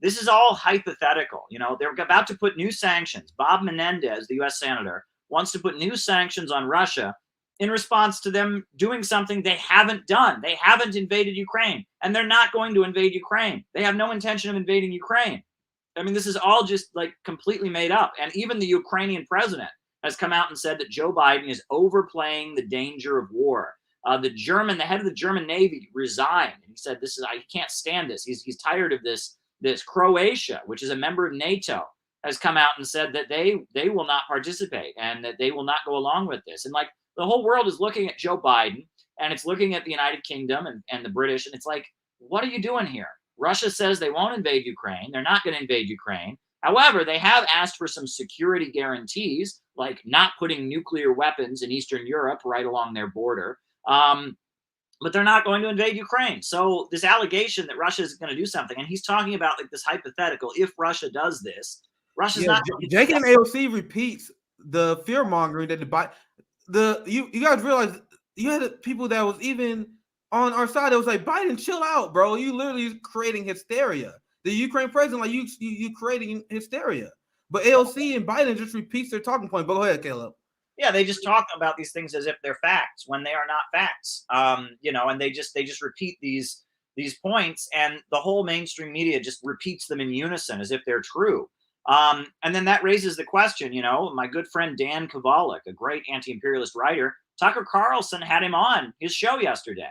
This is all hypothetical. They're about to put new sanctions. Bob Menendez, the US senator, wants to put new sanctions on Russia in response to them doing something they haven't done. They haven't invaded Ukraine, and they're not going to invade Ukraine. They have no intention of invading Ukraine. I mean, this is all just like completely made up. And even the Ukrainian president has come out and said that Joe Biden is overplaying the danger of war. The head of the German Navy resigned. He said, I can't stand this. He's tired of this. Croatia, which is a member of NATO, has come out and said that they will not participate and that they will not go along with this. And like the whole world is looking at Joe Biden, and it's looking at the United Kingdom and the British, and it's like, what are you doing here? Russia says they won't invade Ukraine. They're not going to invade Ukraine. However, they have asked for some security guarantees, like not putting nuclear weapons in Eastern Europe right along their border. But they're not going to invade Ukraine. So this allegation that Russia is going to do something, and he's talking about like this hypothetical, if Russia does this, Russia's not. Jake and AOC repeats the fear mongering that you guys realize you had people that was even on our side that was like, Biden, chill out, bro. You literally creating hysteria. The Ukraine president, like you creating hysteria. But AOC and Biden just repeats their talking point. But go ahead, Caleb. Yeah, they just talk about these things as if they're facts when they are not facts. And they just repeat these points, and the whole mainstream media just repeats them in unison as if they're true. And then that raises the question, my good friend Dan Kovalik, a great anti-imperialist writer, Tucker Carlson had him on his show yesterday.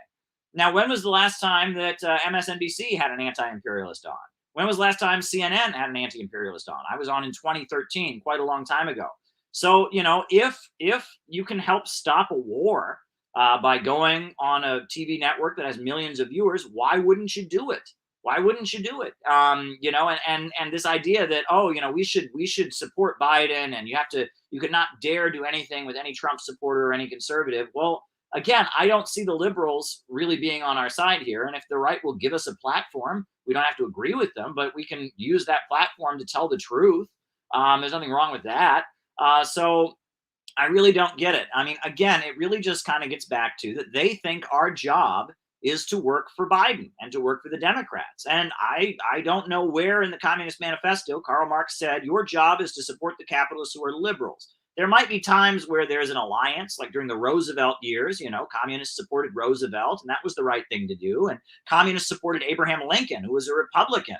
Now, when was the last time that MSNBC had an anti-imperialist on? When was the last time CNN had an anti-imperialist on? I was on in 2013, quite a long time ago. So, if you can help stop a war by going on a TV network that has millions of viewers, why wouldn't you do it? Why wouldn't you do it? And this idea that, we should support Biden, and you could not dare do anything with any Trump supporter or any conservative. Well, again, I don't see the liberals really being on our side here. And if the right will give us a platform, we don't have to agree with them, but we can use that platform to tell the truth. There's nothing wrong with that. So I really don't get it. I mean, again, it really just kind of gets back to that they think our job is to work for Biden and to work for the Democrats. And I don't know where in the Communist Manifesto Karl Marx said your job is to support the capitalists who are liberals. There might be times where there's an alliance, like during the Roosevelt years, communists supported Roosevelt, and that was the right thing to do. And communists supported Abraham Lincoln, who was a Republican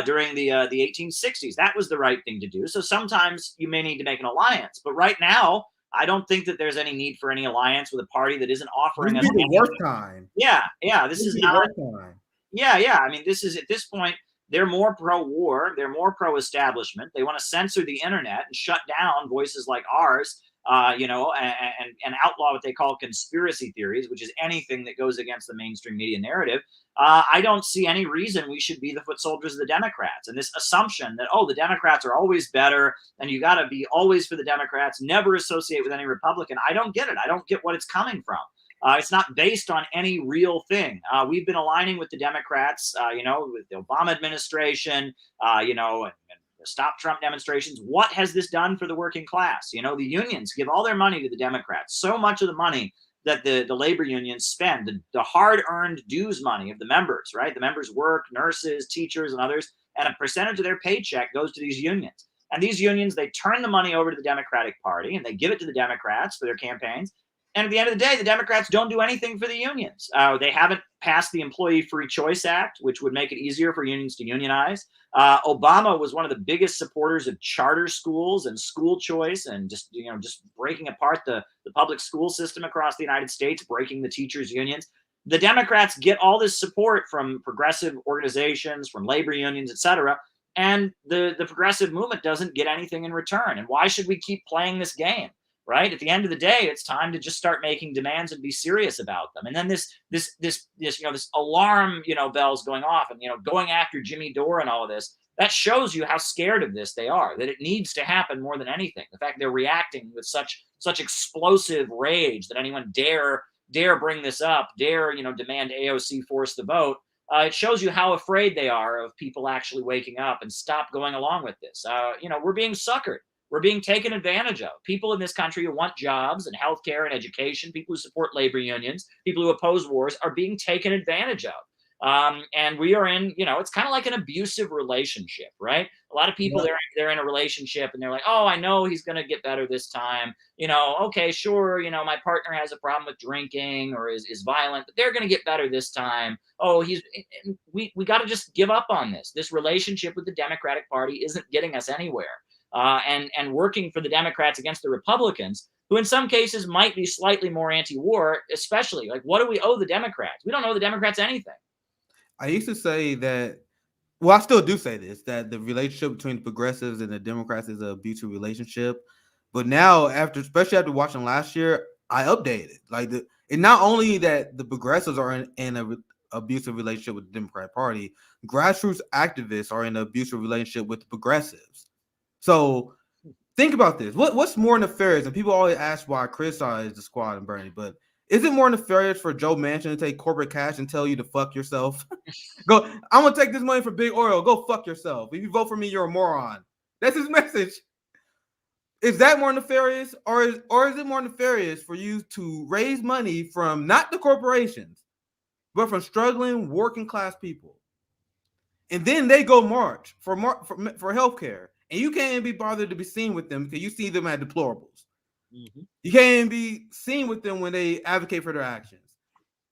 during the 1860s. That was the right thing to do. So sometimes you may need to make an alliance. But right now, I don't think that there's any need for any alliance with a party that isn't offering us the worst time. Yeah. This is not. Yeah. I mean, this is at this point. They're more pro-war. They're more pro-establishment. They want to censor the internet and shut down voices like ours, and outlaw what they call conspiracy theories, which is anything that goes against the mainstream media narrative. I don't see any reason we should be the foot soldiers of the Democrats. And this assumption that, the Democrats are always better and you got to be always for the Democrats, never associate with any Republican. I don't get it. I don't get what it's coming from. It's not based on any real thing. We've been aligning with the Democrats, with the Obama administration, and the Stop Trump demonstrations. What has this done for the working class? The unions give all their money to the Democrats. So much of the money that the labor unions spend, the hard-earned dues money of the members, right? The members work, nurses, teachers, and others, and a percentage of their paycheck goes to these unions. And these unions, they turn the money over to the Democratic Party, and they give it to the Democrats for their campaigns. And at the end of the day, the Democrats don't do anything for the unions. They haven't passed the Employee Free Choice Act, which would make it easier for unions to unionize. Obama was one of the biggest supporters of charter schools and school choice, and just breaking apart the public school system across the United States, breaking the teachers' unions. The Democrats get all this support from progressive organizations, from labor unions, et cetera, and the progressive movement doesn't get anything in return. And why should we keep playing this game? Right? At the end of the day, it's time to just start making demands and be serious about them. And then this alarm, bells going off and, going after Jimmy Dore and all of this, that shows you how scared of this they are, that it needs to happen more than anything. The fact they're reacting with such explosive rage that anyone dare bring this up, demand AOC force the vote. It shows you how afraid they are of people actually waking up and stop going along with this. We're being suckered. We're being taken advantage of. People in this country who want jobs and healthcare and education, people who support labor unions, people who oppose wars are being taken advantage of. And we are in, it's kind of like an abusive relationship, right? A lot of people, Yep. they're in a relationship and they're like, oh, I know he's going to get better this time. Okay, sure. My partner has a problem with drinking or is violent, but they're going to get better this time. Oh, we got to just give up on this. This relationship with the Democratic Party isn't getting us anywhere. And working for the Democrats against the Republicans, who in some cases might be slightly more anti-war, especially like, what do we owe the Democrats? We don't owe the Democrats anything. I used to say that, well, I still do say this, that the relationship between the progressives and the Democrats is an abusive relationship. But now, especially after watching last year, I updated. And not only that the progressives are in an abusive relationship with the Democratic Party, grassroots activists are in an abusive relationship with the progressives. So think about this. What's more nefarious? And people always ask why I criticize the squad and Bernie, but is it more nefarious for Joe Manchin to take corporate cash and tell you to fuck yourself? Go, I'm gonna take this money for big oil. Go fuck yourself. If you vote for me, you're a moron. That's his message. Is that more nefarious, or is it more nefarious for you to raise money from not the corporations, but from struggling working class people, and then they go march for healthcare, and you can't even be bothered to be seen with them because you see them as deplorables. Mm-hmm. You can't even be seen with them when they advocate for their actions.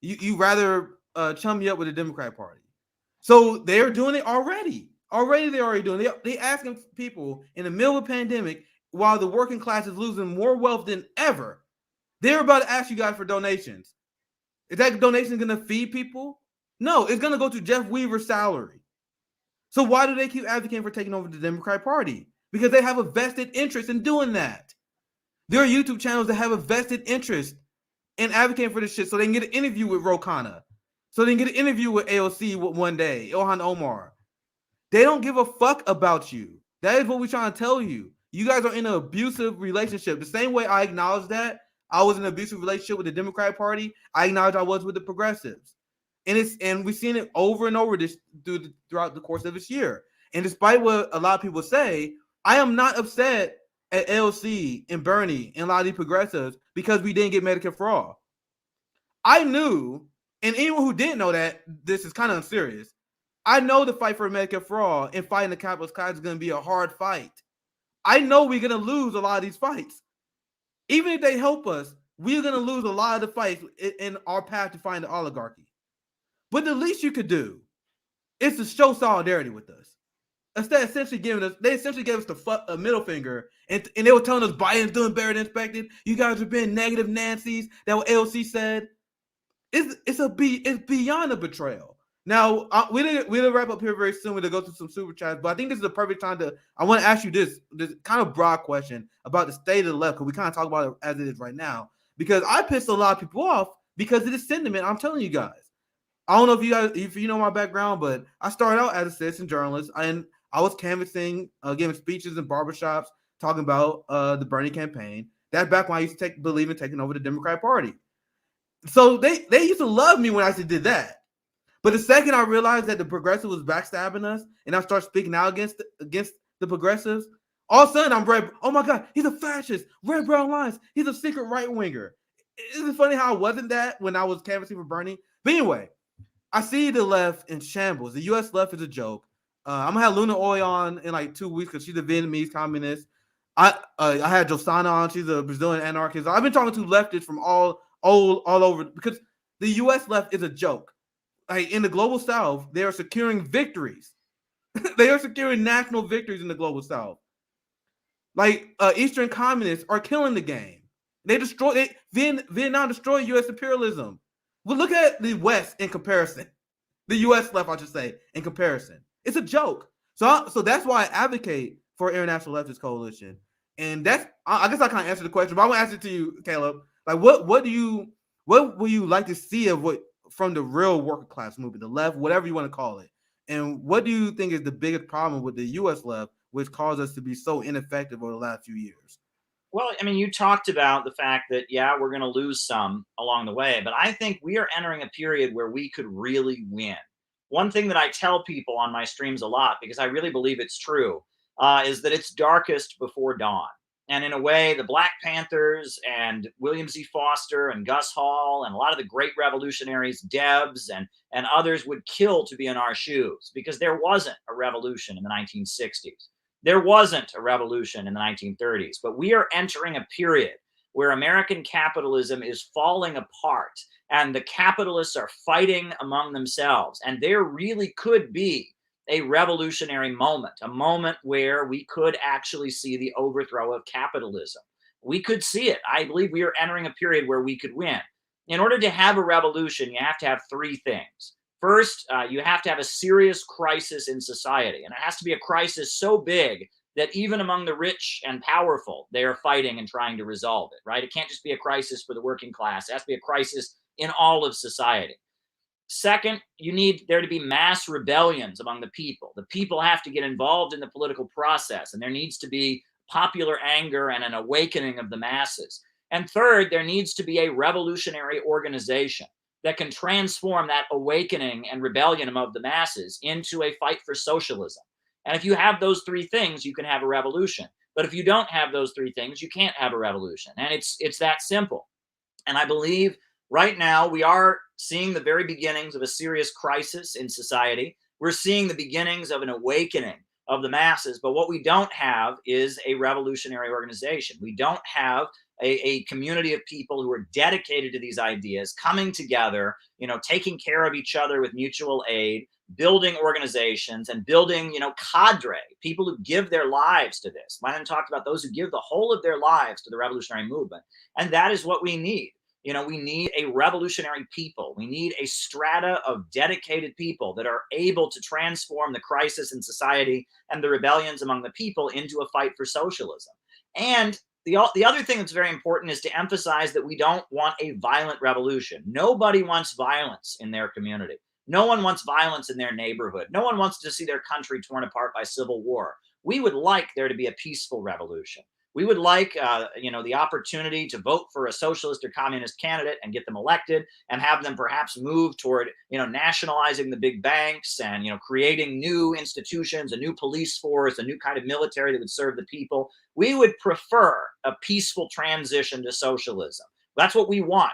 You rather chum me up with the Democratic Party. So they're doing it already. They're already doing it. They asking people in the middle of a pandemic while the working class is losing more wealth than ever. They're about to ask you guys for donations. Is that donation going to feed people? No, it's going to go to Jeff Weaver's salary. So why do they keep advocating for taking over the Democratic Party? Because they have a vested interest in doing that. There are YouTube channels that have a vested interest in advocating for this shit so they can get an interview with Ro Khanna, so they can get an interview with AOC one day, Ilhan Omar. They don't give a fuck about you. That is what we're trying to tell you. You guys are in an abusive relationship. The same way I acknowledge that I was in an abusive relationship with the Democratic Party, I acknowledge I was with the progressives. And we've seen it over and over throughout the course of this year. And despite what a lot of people say, I am not upset at LC and Bernie and a lot of these progressives because we didn't get Medicare for all. I knew, and anyone who didn't know that, this is kind of unserious. I know the fight for Medicare for all and fighting the capitalist class is going to be a hard fight. I know we're going to lose a lot of these fights. Even if they help us, we're going to lose a lot of the fights in our path to find the oligarchy. But the least you could do is to show solidarity with us. Instead, they essentially gave us the middle finger, and they were telling us Biden's doing better than expected. You guys are being negative Nancy's. That what AOC said. It's beyond a betrayal. Now we'll wrap up here very soon. We'll go through some super chats, but I think this is the perfect time I want to ask you this kind of broad question about the state of the left, because we kind of talk about it as it is right now. Because I pissed a lot of people off because of this sentiment. I'm telling you guys. I don't know if you know my background, but I started out as a citizen journalist, and I was canvassing, giving speeches in barbershops, talking about the Bernie campaign. That's back when I used to believe in taking over the Democratic Party. So they used to love me when I did that. But the second I realized that the progressive was backstabbing us, and I started speaking out against the progressives, all of a sudden I'm red. Oh my God, he's a fascist, red brown lines. He's a secret right winger. Isn't it funny how I wasn't that when I was canvassing for Bernie? But anyway, I see the left in shambles. The U.S. left is a joke. I'm gonna have Luna Oy on in like 2 weeks because she's a Vietnamese communist. I had Josana on. She's a Brazilian anarchist. I've been talking to leftists from all over because the U.S. left is a joke. Like in the global South, they are securing victories. They are securing national victories in the global South. Like Eastern communists are killing the game. Vietnam destroyed U.S. imperialism. Well, look at the West in comparison. The U.S. left, I should say, in comparison. It's a joke. So that's why I advocate for International Leftist Coalition. And I guess I kind of answered the question, but I want to ask it to you, Caleb. Like, what will you like to see from the real working class movement, the left, whatever you want to call it? And what do you think is the biggest problem with the U.S. left, which caused us to be so ineffective over the last few years? Well, I mean, you talked about the fact that, yeah, we're going to lose some along the way, but I think we are entering a period where we could really win. One thing that I tell people on my streams a lot, because I really believe it's true, is that it's darkest before dawn. And in a way, the Black Panthers and William Z. Foster and Gus Hall and a lot of the great revolutionaries, Debs and others would kill to be in our shoes, because there wasn't a revolution in the 1960s. There wasn't a revolution in the 1930s. But we are entering a period where American capitalism is falling apart and the capitalists are fighting among themselves. And there really could be a revolutionary moment, a moment where we could actually see the overthrow of capitalism. We could see it. I believe we are entering a period where we could win. In order to have a revolution, you have to have three things. First, you have to have a serious crisis in society, and it has to be a crisis so big that even among the rich and powerful, they are fighting and trying to resolve it, right? It can't just be a crisis for the working class. It has to be a crisis in all of society. Second, you need there to be mass rebellions among the people. The people have to get involved in the political process, and there needs to be popular anger and an awakening of the masses. And third, there needs to be a revolutionary organization that can transform that awakening and rebellion among the masses into a fight for socialism. And if you have those three things, you can have a revolution. But if you don't have those three things, you can't have a revolution. And it's that simple. And I believe right now we are seeing the very beginnings of a serious crisis in society. We're seeing the beginnings of an awakening of the masses. But what we don't have is a revolutionary organization. We don't have a community of people who are dedicated to these ideas, coming together, taking care of each other with mutual aid, building organizations and building, cadre, people who give their lives to this. Lennon talked about those who give the whole of their lives to the revolutionary movement. And that is what we need. We need a revolutionary people. We need a strata of dedicated people that are able to transform the crisis in society and the rebellions among the people into a fight for socialism. And the other thing that's very important is to emphasize that we don't want a violent revolution. Nobody wants violence in their community. No one wants violence in their neighborhood. No one wants to see their country torn apart by civil war. We would like there to be a peaceful revolution. We would like, the opportunity to vote for a socialist or communist candidate and get them elected and have them perhaps move toward, nationalizing the big banks and, creating new institutions, a new police force, a new kind of military that would serve the people. We would prefer a peaceful transition to socialism. That's what we want.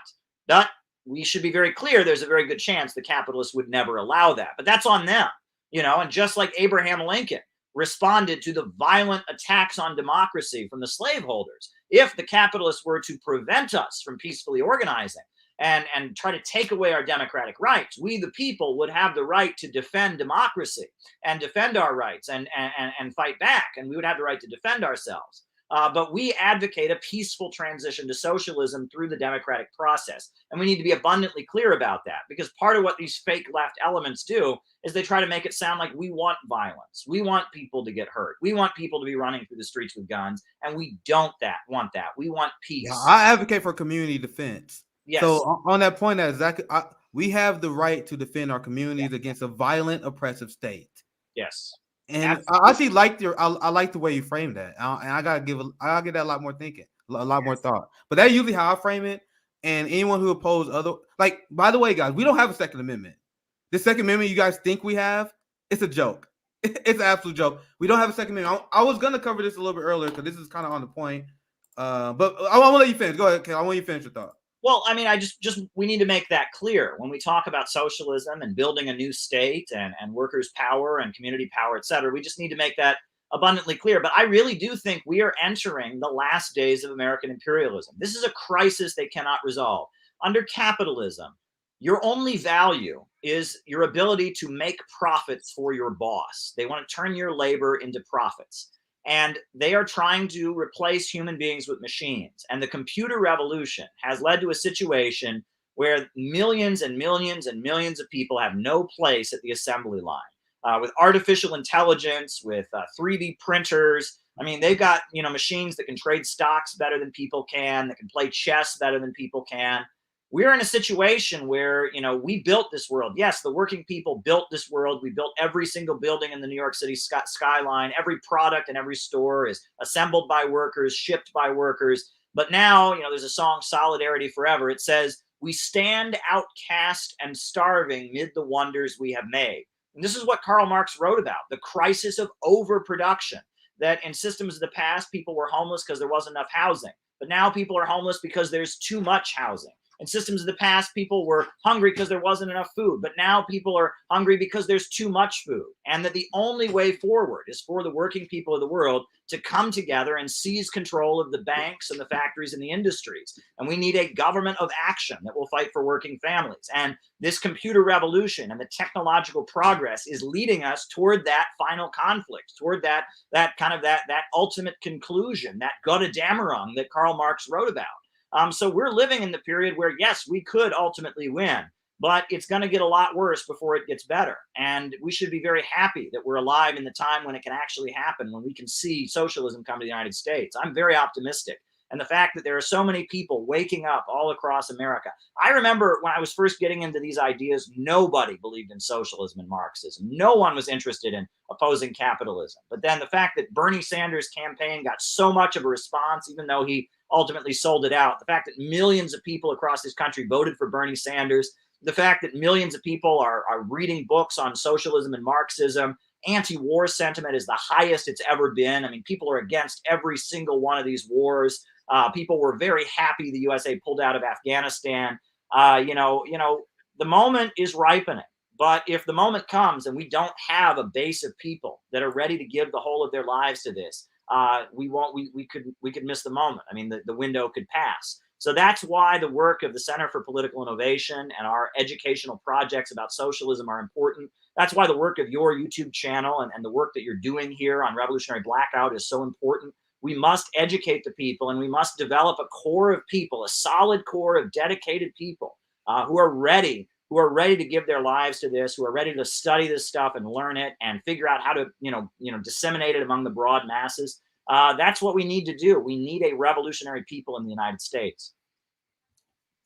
But we should be very clear, there's a very good chance the capitalists would never allow that. But that's on them, and just like Abraham Lincoln responded to the violent attacks on democracy from the slaveholders. If the capitalists were to prevent us from peacefully organizing and try to take away our democratic rights, we, the people, would have the right to defend democracy and defend our rights and fight back. And we would have the right to defend ourselves. But we advocate a peaceful transition to socialism through the democratic process. And we need to be abundantly clear about that, because part of what these fake left elements do is they try to make it sound like we want violence. We want people to get hurt. We want people to be running through the streets with guns. And we don't want that. We want peace. Yeah, I advocate for community defense. Yes. So on that point, we have the right to defend our communities against a violent, oppressive state. Yes. And Absolutely. I actually like I like the way you frame that, and I gotta give that a lot more thinking, a lot more thought. But that's usually how I frame it. And anyone who opposes by the way, guys, we don't have a Second Amendment. The Second Amendment you guys think we have, it's a joke. It's an absolute joke. We don't have a Second Amendment. I was gonna cover this a little bit earlier because this is kind of on the point. But I want to let you finish. Go ahead, okay. I want you to finish your thought. Well, I mean, we need to make that clear when we talk about socialism and building a new state and workers' power and community power, et cetera. We just need to make that abundantly clear. But I really do think we are entering the last days of American imperialism. This is a crisis they cannot resolve. Under capitalism, your only value is your ability to make profits for your boss. They want to turn your labor into profits. And they are trying to replace human beings with machines. And the computer revolution has led to a situation where millions and millions and millions of people have no place at the assembly line. With artificial intelligence, with 3D printers. I mean, they've got, machines that can trade stocks better than people can, that can play chess better than people can. We're in a situation where, we built this world. Yes, the working people built this world. We built every single building in the New York City skyline. Every product in every store is assembled by workers, shipped by workers. But now, there's a song, Solidarity Forever. It says, we stand outcast and starving mid the wonders we have made. And this is what Karl Marx wrote about, the crisis of overproduction. that in systems of the past, people were homeless because there wasn't enough housing. But now people are homeless because there's too much housing. In systems of the past, people were hungry because there wasn't enough food. But now people are hungry because there's too much food. And that the only way forward is for the working people of the world to come together and seize control of the banks and the factories and the industries. And we need a government of action that will fight for working families. And this computer revolution and the technological progress is leading us toward that final conflict, toward that ultimate conclusion, that Gotterdammerung that Karl Marx wrote about. So we're living in the period where, yes, we could ultimately win, but it's going to get a lot worse before it gets better. And we should be very happy that we're alive in the time when it can actually happen, when we can see socialism come to the United States. I'm very optimistic. And the fact that there are so many people waking up all across America. I remember when I was first getting into these ideas, nobody believed in socialism and Marxism. No one was interested in opposing capitalism. But then the fact that Bernie Sanders' campaign got so much of a response, even though he ultimately sold it out, the fact that millions of people across this country voted for Bernie Sanders, the fact that millions of people are reading books on socialism and Marxism, anti-war sentiment is the highest it's ever been. I mean, people are against every single one of these wars. People were very happy the USA pulled out of Afghanistan. The moment is ripening. But if the moment comes and we don't have a base of people that are ready to give the whole of their lives to this, we could miss the moment. I mean, the window could pass. So that's why the work of the Center for Political Innovation and our educational projects about socialism are important. That's why the work of your YouTube channel and the work that you're doing here on Revolutionary Blackout is so important. We must educate the people, and we must develop a core of people, a solid core of dedicated people who are ready to give their lives to this, who are ready to study this stuff and learn it and figure out how to, disseminate it among the broad masses. That's what we need to do. We need a revolutionary people in the United States.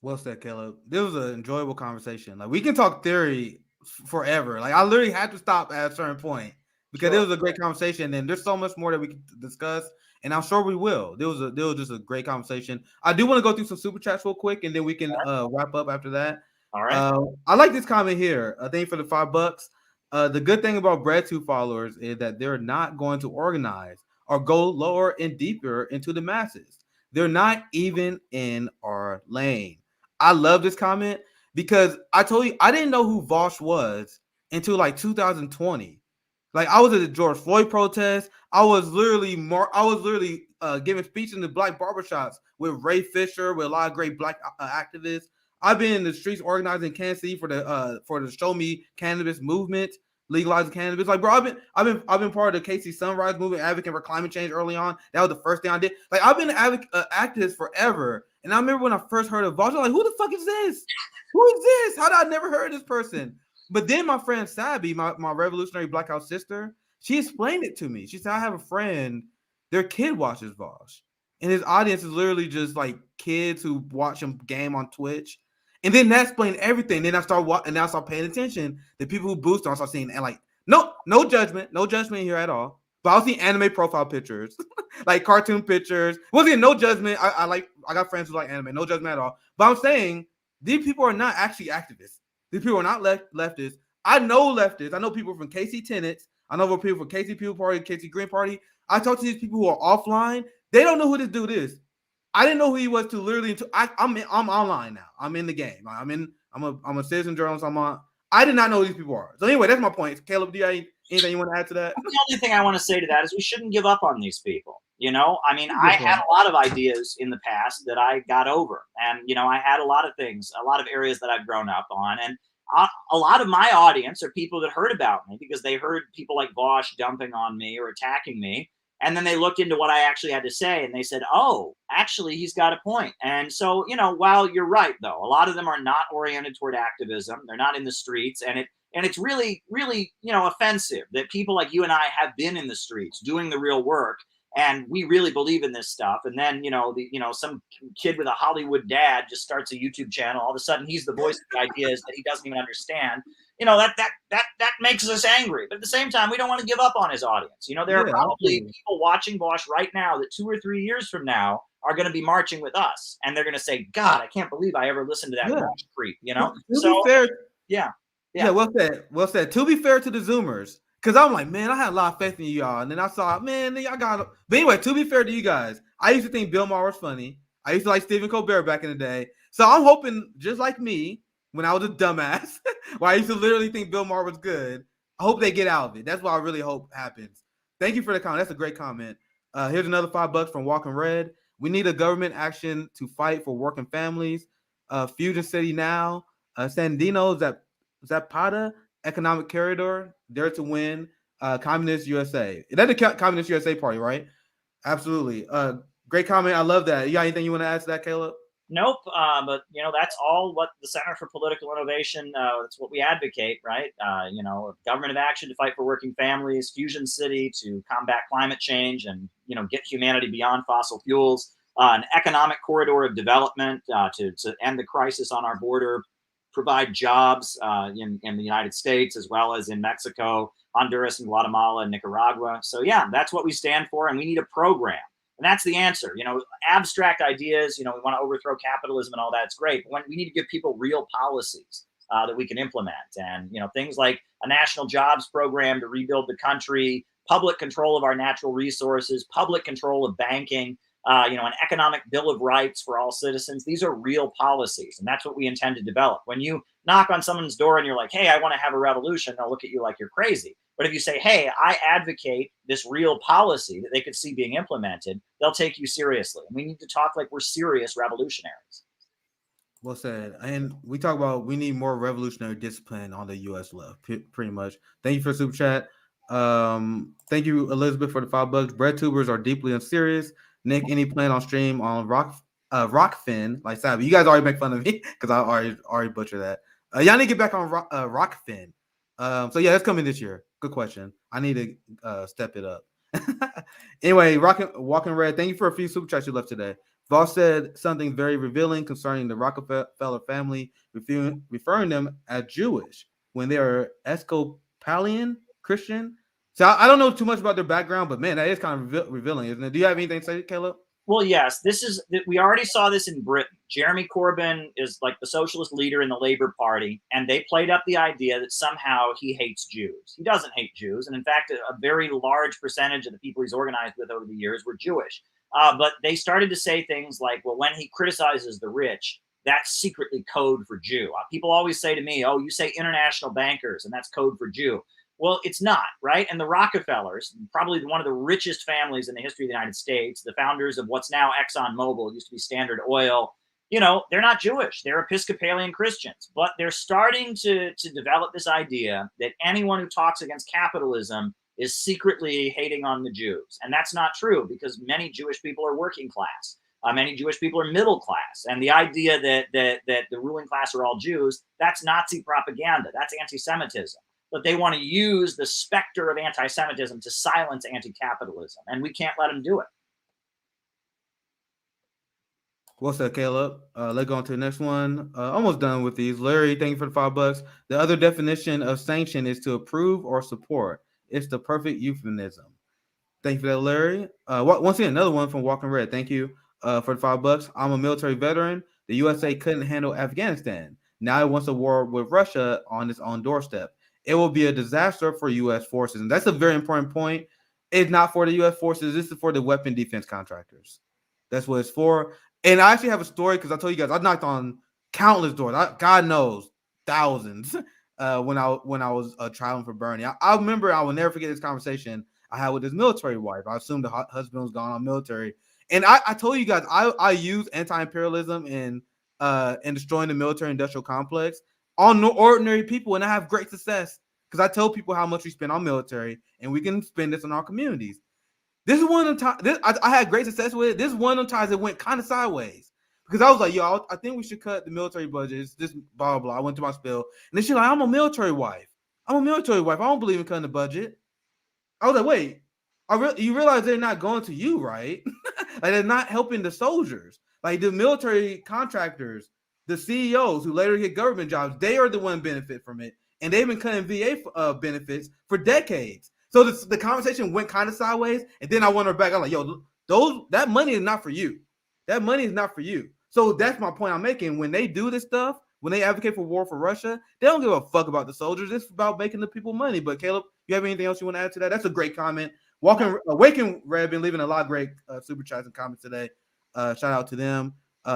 Well said, Caleb. This was an enjoyable conversation. Like, we can talk theory forever. Like, I literally had to stop at a certain point because it was a great conversation, and there's so much more that we can discuss, and I'm sure we will. There was just a great conversation. I do want to go through some super chats real quick, and then we can wrap up after that. All right. I like this comment here. Thank you for the $5. The good thing about Breadtube followers is that they're not going to organize or go lower and deeper into the masses. They're not even in our lane. I love this comment because I told you I didn't know who Vosh was until like 2020. Like, I was at the George Floyd protest. I was literally giving speeches in the black barbershops with Ray Fisher, with a lot of great black activists. I've been in the streets organizing in Kansas City for the Show Me Cannabis movement, legalizing cannabis. Like, bro, I've been part of the KC Sunrise movement, advocating for climate change early on. That was the first thing I did. Like, I've been an activist forever. And I remember when I first heard of Vosh, I was like, who the fuck is this? Who is this? How did I never heard of this person? But then my friend Sabby, my revolutionary blackout sister, she explained it to me. She said, I have a friend, their kid watches Vosh. And his audience is literally just like kids who watch him game on Twitch. And then that explained everything. Then I start paying attention. The people who boost on, I start seeing, and like, no judgment here at all. But I'll see anime profile pictures, like cartoon pictures. Wasn't no judgment. I got friends who like anime, no judgment at all. But I'm saying these people are not actually activists. These people are not leftists. I know leftists. I know people from KC Tenants. I know people from KC People Party, KC Green Party. I talk to these people who are offline. They don't know who this dude is. I didn't know who he was till literally I'm online now. I'm in the game. I'm a citizen journalist. I did not know who these people are. So anyway, that's my point. Caleb, do you have anything you want to add to that? The only thing I want to say to that is we shouldn't give up on these people. I had a lot of ideas in the past that I got over, and I had a lot of things, a lot of areas that I've grown up on, and a lot of my audience are people that heard about me because they heard people like Vosh dumping on me or attacking me. And then they looked into what I actually had to say and they said, oh, actually, he's got a point. And so, while you're right, though, a lot of them are not oriented toward activism. They're not in the streets. And it's really, really, offensive that people like you and I have been in the streets doing the real work. And we really believe in this stuff. And then, some kid with a Hollywood dad just starts a YouTube channel. All of a sudden, he's the voice of the ideas that he doesn't even understand. That makes us angry. But at the same time, we don't want to give up on his audience. There are probably people watching Vosh right now that 2 or 3 years from now are going to be marching with us. And they're going to say, God, I can't believe I ever listened to that Vosh creep, To be fair, yeah. Well said. To be fair to the Zoomers, Because I'm like, man, I had a lot of faith in y'all. And then I saw, man, y'all got it. But anyway, to be fair to you guys, I used to think Bill Maher was funny. I used to like Stephen Colbert back in the day. So I'm hoping, just like me, when I was a dumbass, where I used to literally think Bill Maher was good, I hope they get out of it. That's what I really hope happens. Thank you for the comment. That's a great comment. Here's another $5 from Walking Red. We need a government action to fight for working families. Fusion City now. Sandino Zapata Economic Corridor. Dare to Win. Communist USA. That's the Communist USA Party, right? Absolutely. Great comment. I love that. You got anything you want to add to that, Caleb? Nope. But that's all what the Center for Political Innovation. That's what we advocate, right? Government of action to fight for working families, Fusion City to combat climate change, and get humanity beyond fossil fuels. An economic corridor of development to end the crisis on our border, provide jobs in the United States as well as in Mexico, Honduras, and Guatemala and Nicaragua. So yeah, that's what we stand for, and we need a program. And that's the answer. Abstract ideas, we want to overthrow capitalism and all that's great. But when we need to give people real policies that we can implement, and things like a national jobs program to rebuild the country, public control of our natural resources, public control of banking, an economic bill of rights for all citizens. These are real policies, and that's what we intend to develop. When you knock on someone's door and you're like, hey, I want to have a revolution, they'll look at you like you're crazy. But if you say, hey, I advocate this real policy that they could see being implemented, they'll take you seriously. And we need to talk like we're serious revolutionaries. Well said. And we talk about we need more revolutionary discipline on the U.S. left, pretty much. Thank you for the super chat. Thank you, Elizabeth, for the $5. Bread tubers are deeply unserious. Nick, any plan on stream on Rockfin? Like Sabby, you guys already make fun of me because I already butchered that. Y'all need to get back on Rockfin. So yeah, that's coming this year. Good question. I need to step it up. Anyway, Walking Red, thank you for a few super chats you left today. Voss said something very revealing concerning the Rockefeller family, referring them as Jewish when they are Episcopalian Christian. So I don't know too much about their background, but man, that is kind of revealing, isn't it? Do you have anything to say, Caleb? Well, yes, we already saw this in Britain. Jeremy Corbyn is like the socialist leader in the Labour Party, and they played up the idea that somehow he hates Jews. He doesn't hate Jews. And in fact, a very large percentage of the people he's organized with over the years were Jewish. But they started to say things like, well, when he criticizes the rich, that's secretly code for Jew. People always say to me, oh, you say international bankers, and that's code for Jew. Well, it's not, right? And the Rockefellers, probably one of the richest families in the history of the United States, the founders of what's now ExxonMobil, used to be Standard Oil, they're not Jewish. They're Episcopalian Christians. But they're starting to develop this idea that anyone who talks against capitalism is secretly hating on the Jews. And that's not true, because many Jewish people are working class. Many Jewish people are middle class. And the idea that the ruling class are all Jews, that's Nazi propaganda. That's anti-Semitism. But they want to use the specter of anti-Semitism to silence anti-capitalism, and we can't let them do it. What's up, Caleb? Let's go on to the next one. Almost done with these. Larry, thank you for the $5. The other definition of sanction is to approve or support. It's the perfect euphemism. Thank you for that, Larry. Once again, another one from Walking Red. Thank you for the $5. I'm a military veteran. The USA couldn't handle Afghanistan. Now it wants a war with Russia on its own doorstep. It will be a disaster for U.S. forces. And that's a very important point. It's not for the U.S. forces. This is for the weapon defense contractors. That's what it's for. And I actually have a story because I told you guys I knocked on countless doors. God knows, thousands when I was traveling for Bernie. I remember, I will never forget this conversation I had with his military wife. I assumed the husband was gone on military. And I told you guys I use anti-imperialism in destroying the military-industrial complex on ordinary people, and I have great success because I tell people how much we spend on military, and we can spend this on our communities. This is one of the times I had great success with it. This is one of the times it went kind of sideways because I was like, yo, I think we should cut the military budgets. This blah, blah, blah. I went to my spill, and then she's like, I'm a military wife. I don't believe in cutting the budget. I was like, wait, you realize they're not going to you, right? Like, they're not helping the soldiers. Like, the military contractors, the CEOs who later get government jobs, they are the one benefit from it. And they've been cutting VA benefits for decades. So the conversation went kind of sideways. And then I went her back. I'm like, yo, that money is not for you. That money is not for you. So that's my point I'm making. When they do this stuff, when they advocate for war for Russia, they don't give a fuck about the soldiers. It's about making the people money. But Caleb, you have anything else you want to add to that? That's a great comment. Waking Red been leaving a lot of great super chats and comments today. Shout out to them.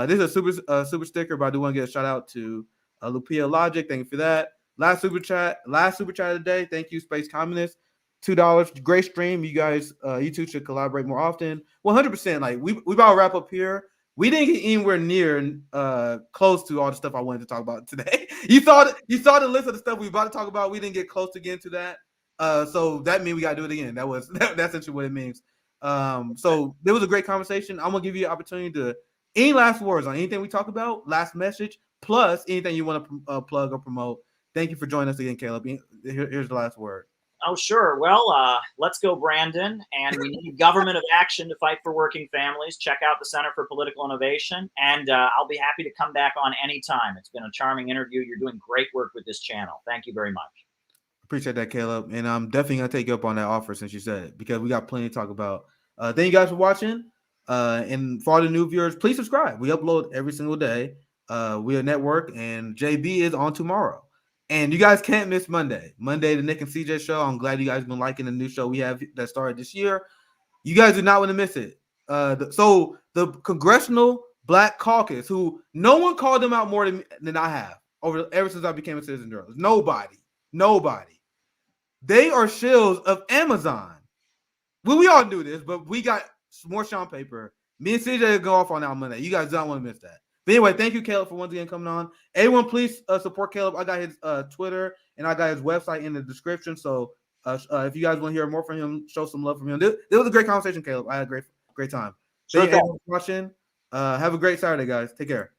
This is a super sticker, but I do want to get a shout out to Lupia Logic. Thank you for that. Last super chat of the day. Thank you, Space Communist. $2. Great stream. You guys, you two should collaborate more often. 100%. Like we about to wrap up here. We didn't get anywhere near close to all the stuff I wanted to talk about today. You saw the list of the stuff we about to talk about. We didn't get close to getting to that. So that means we got to do it again. That's essentially what it means. So there was a great conversation. I'm gonna give you an opportunity to any last words on anything we talked about, last message, plus anything you want to plug or promote. Thank you for joining us again, Caleb. Here's the last word. Oh, sure. Well, let's go, Brandon. And we need government of action to fight for working families. Check out the Center for Political Innovation. And I'll be happy to come back on anytime. It's been a charming interview. You're doing great work with this channel. Thank you very much. Appreciate that, Caleb. And I'm definitely going to take you up on that offer since you said it, because we got plenty to talk about. Thank you guys for watching. And for all the new viewers, please subscribe. We upload every single day. We're a network, and JB is on tomorrow. And you guys can't miss Monday. Monday, the Nick and CJ show. I'm glad you guys have been liking the new show we have that started this year. You guys do not want to miss it. So the Congressional Black Caucus, who no one called them out more than I have ever since I became a citizen journalist. Nobody. They are shills of Amazon. Well, we all knew this, but we got more Sean paper. Me and CJ go off on that Monday. You guys don't want to miss that. But anyway, thank you, Caleb, for once again coming on. Everyone, please support Caleb. I got his Twitter and I got his website in the description. So if you guys want to hear more from him, show some love from him. This was a great conversation, Caleb. I had a great time. Thank you everyone for watching. Have a great Saturday, guys. Take care.